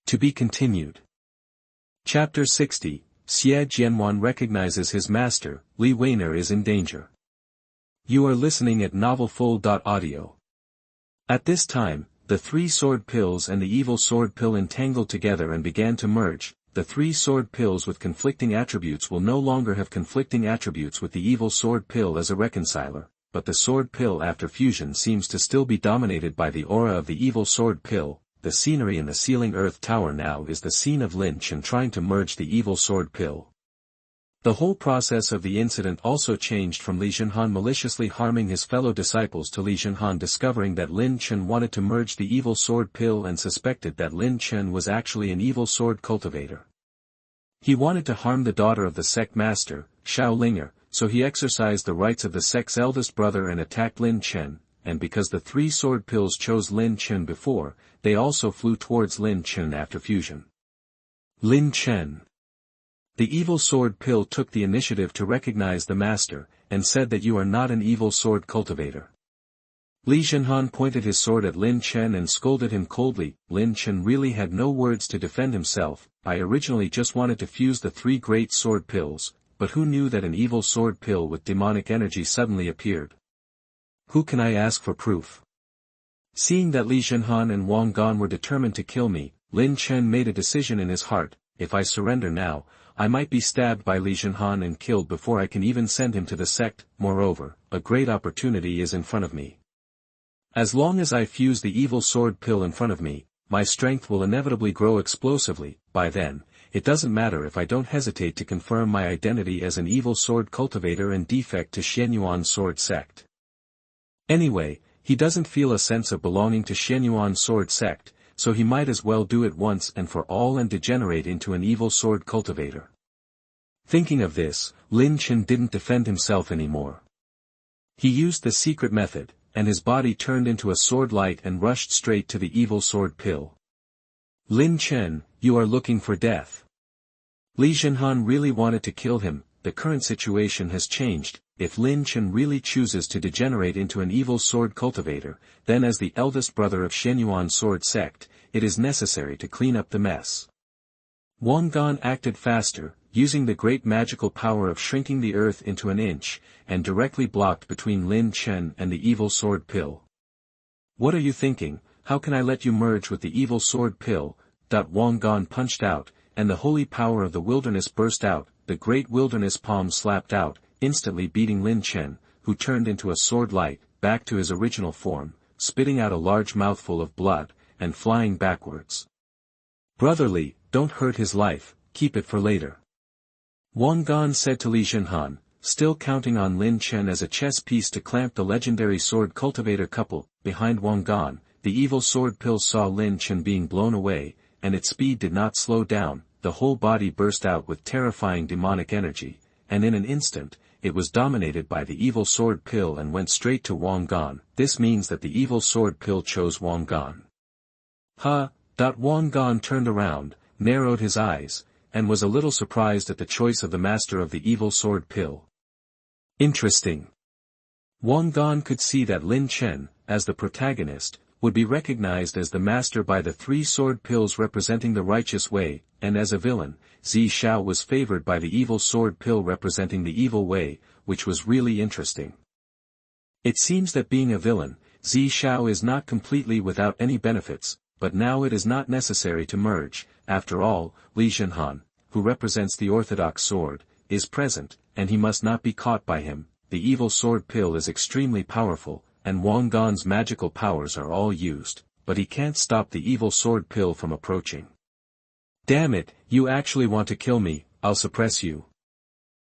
To be continued. Chapter 60, Xie Jianwan recognizes his master. Li Wan'er is in danger. You are listening at novelfull.audio. At this time, the three sword pills and the evil sword pill entangled together and began to merge. The three sword pills with conflicting attributes will no longer have conflicting attributes with the evil sword pill as a reconciler, but the sword pill after fusion seems to still be dominated by the aura of the evil sword pill. The scenery in the ceiling earth tower now is the scene of Lin Chen trying to merge the evil sword pill. The whole process of the incident also changed from Li Jianwan maliciously harming his fellow disciples to Li Jianwan discovering that Lin Chen wanted to merge the evil sword pill and suspected that Lin Chen was actually an evil sword cultivator. He wanted to harm the daughter of the sect master, Xiao Linger, so he exercised the rights of the sect's eldest brother and attacked Lin Chen, and because the three sword pills chose Lin Chen before, they also flew towards Lin Chen after fusion. Lin Chen. The evil sword pill took the initiative to recognize the master, and said that you are not an evil sword cultivator. Li Jianwan pointed his sword at Lin Chen and scolded him coldly. Lin Chen really had no words to defend himself. I originally just wanted to fuse the three great sword pills, but who knew that an evil sword pill with demonic energy suddenly appeared? Who can I ask for proof? Seeing that Li Jianwan and Wang Gan were determined to kill me, Lin Chen made a decision in his heart: if I surrender now, I might be stabbed by Li Jianwan and killed before I can even send him to the sect. Moreover, a great opportunity is in front of me. As long as I fuse the evil sword pill in front of me, my strength will inevitably grow explosively. By then, it doesn't matter if I don't hesitate to confirm my identity as an evil sword cultivator and defect to Xuantian sword sect. Anyway, he doesn't feel a sense of belonging to Xuantian sword sect, so he might as well do it once and for all and degenerate into an evil sword cultivator. Thinking of this, Lin Chen didn't defend himself anymore. He used the secret method, and his body turned into a sword light and rushed straight to the evil sword pill. Lin Chen, you are looking for death. Li Jianwan really wanted to kill him. The current situation has changed. If Lin Chen really chooses to degenerate into an evil sword cultivator, then as the eldest brother of Xuantian sword sect, it is necessary to clean up the mess. Wang acted faster, using the great magical power of shrinking the earth into an inch, and directly blocked between Lin Chen and the evil sword pill. What are you thinking? How can I let you merge with the evil sword pill? Wang punched out, and the holy power of the wilderness burst out. The great wilderness palm slapped out, instantly beating Lin Chen, who turned into a sword light, back to his original form, spitting out a large mouthful of blood, and flying backwards. Brotherly, don't hurt his life, keep it for later. Wang said to Li Jianwan, still counting on Lin Chen as a chess piece to clamp the legendary sword cultivator couple. Behind Wang, the evil sword pill saw Lin Chen being blown away, and its speed did not slow down. The whole body burst out with terrifying demonic energy, and in an instant, it was dominated by the evil sword pill and went straight to Wang. This means that the evil sword pill chose Wang. Wang turned around, narrowed his eyes, and was a little surprised at the choice of the master of the evil sword pill. Interesting. Wang could see that Lin Chen, as the protagonist, would be recognized as the master by the three sword pills representing the righteous way, and as a villain, Xie Hao was favored by the evil sword pill representing the evil way, which was really interesting. It seems that being a villain, Xie Hao is not completely without any benefits, but now it is not necessary to merge. After all, Li Jianwan, who represents the orthodox sword, is present, and he must not be caught by him. The evil sword pill is extremely powerful, and Wang's magical powers are all used, but he can't stop the evil sword pill from approaching. Damn it, you actually want to kill me, I'll suppress you.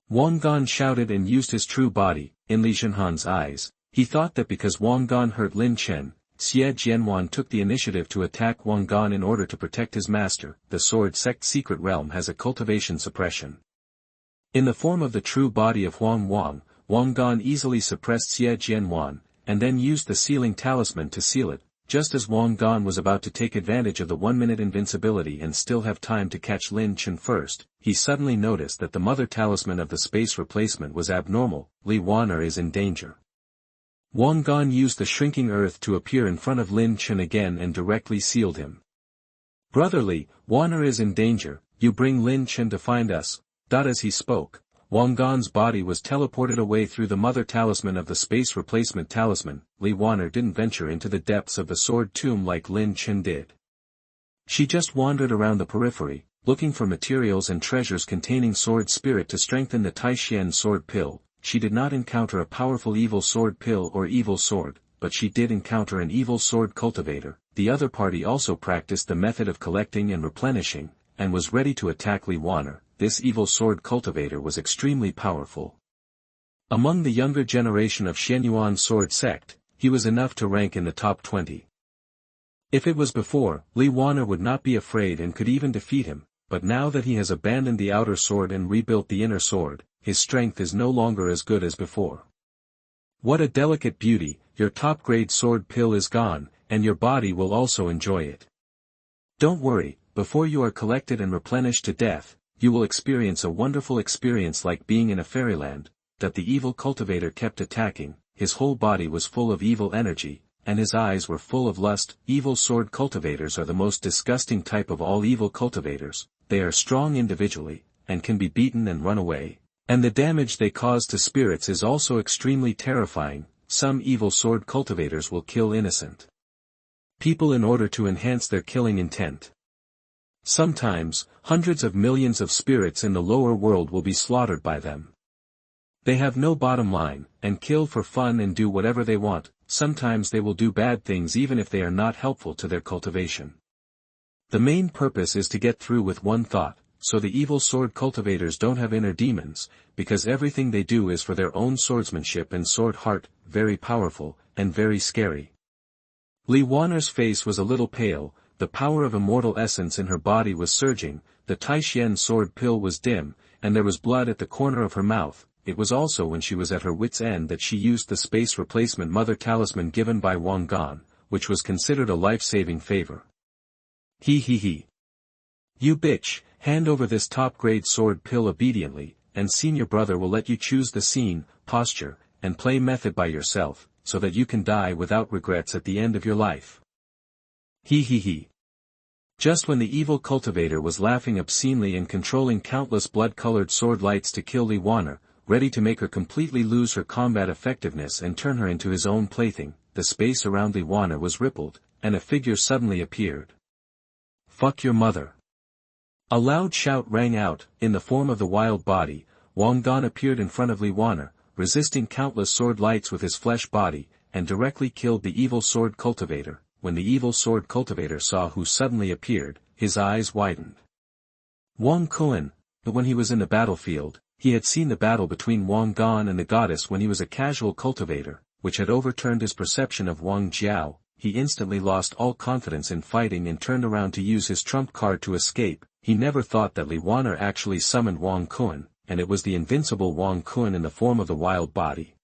Wang shouted and used his true body. In Li Jianwan's eyes, he thought that because Wang hurt Lin Chen, Xie Jianwan took the initiative to attack Wang in order to protect his master. The sword sect secret realm has a cultivation suppression. In the form of the true body of Wang easily suppressed Xie Jianwan, and then used the sealing talisman to seal it. Just as Wang was about to take advantage of the 1-minute invincibility and still have time to catch Lin Chen first, he suddenly noticed that the mother talisman of the space replacement was abnormal. Li Wan'er is in danger. Wang used the shrinking earth to appear in front of Lin Chen again and directly sealed him. Brotherly, Waner is in danger, you bring Lin Chen to find us. As he spoke, Wang's body was teleported away through the mother talisman of the space replacement talisman. Li Wan'er didn't venture into the depths of the sword tomb like Lin Chen did. She just wandered around the periphery, looking for materials and treasures containing sword spirit to strengthen the Taoist sword pill. She did not encounter a powerful evil sword pill or evil sword, but she did encounter an evil sword cultivator. The other party also practiced the method of collecting and replenishing, and was ready to attack Li Wan'er. This evil sword cultivator was extremely powerful. Among the younger generation of Xuantian sword sect, he was enough to rank in the top 20. If it was before, Li Wan'er would not be afraid and could even defeat him, but now that he has abandoned the outer sword and rebuilt the inner sword, his strength is no longer as good as before. What a delicate beauty, your top-grade sword pill is gone, and your body will also enjoy it. Don't worry, before you are collected and replenished to death, you will experience a wonderful experience like being in a fairyland. That the evil cultivator kept attacking, his whole body was full of evil energy, and his eyes were full of lust. Evil sword cultivators are the most disgusting type of all evil cultivators. They are strong individually, and can be beaten and run away, and the damage they cause to spirits is also extremely terrifying. Some evil sword cultivators will kill innocent people in order to enhance their killing intent. Sometimes, hundreds of millions of spirits in the lower world will be slaughtered by them. They have no bottom line, and kill for fun and do whatever they want. Sometimes they will do bad things even if they are not helpful to their cultivation. The main purpose is to get through with one thought, so the evil sword cultivators don't have inner demons, because everything they do is for their own swordsmanship and sword heart, very powerful, and very scary. Li Wan'er's face was a little pale, the power of immortal essence in her body was surging, the Taoist sword pill was dim, and there was blood at the corner of her mouth. It was also when she was at her wit's end that she used the space replacement mother talisman given by Wang, which was considered a life-saving favor. He. You bitch, hand over this top-grade sword pill obediently, and senior brother will let you choose the scene, posture, and play method by yourself, so that you can die without regrets at the end of your life. He. Just when the evil cultivator was laughing obscenely and controlling countless blood-colored sword lights to kill Li Wan'er, ready to make her completely lose her combat effectiveness and turn her into his own plaything, the space around Li Wan'er was rippled, and a figure suddenly appeared. Fuck your mother. A loud shout rang out, in the form of the wild body. Wang appeared in front of Li Wan'er, resisting countless sword lights with his flesh body, and directly killed the evil sword cultivator. When the evil sword cultivator saw who suddenly appeared, his eyes widened. Wang Qian, but when he was in the battlefield, he had seen the battle between Wang and the goddess when he was a casual cultivator, which had overturned his perception of Wang Jiao. He instantly lost all confidence in fighting and turned around to use his trump card to escape. He never thought that Li Wan'er actually summoned Wang Qian, and it was the invincible Wang Qian in the form of the wild body.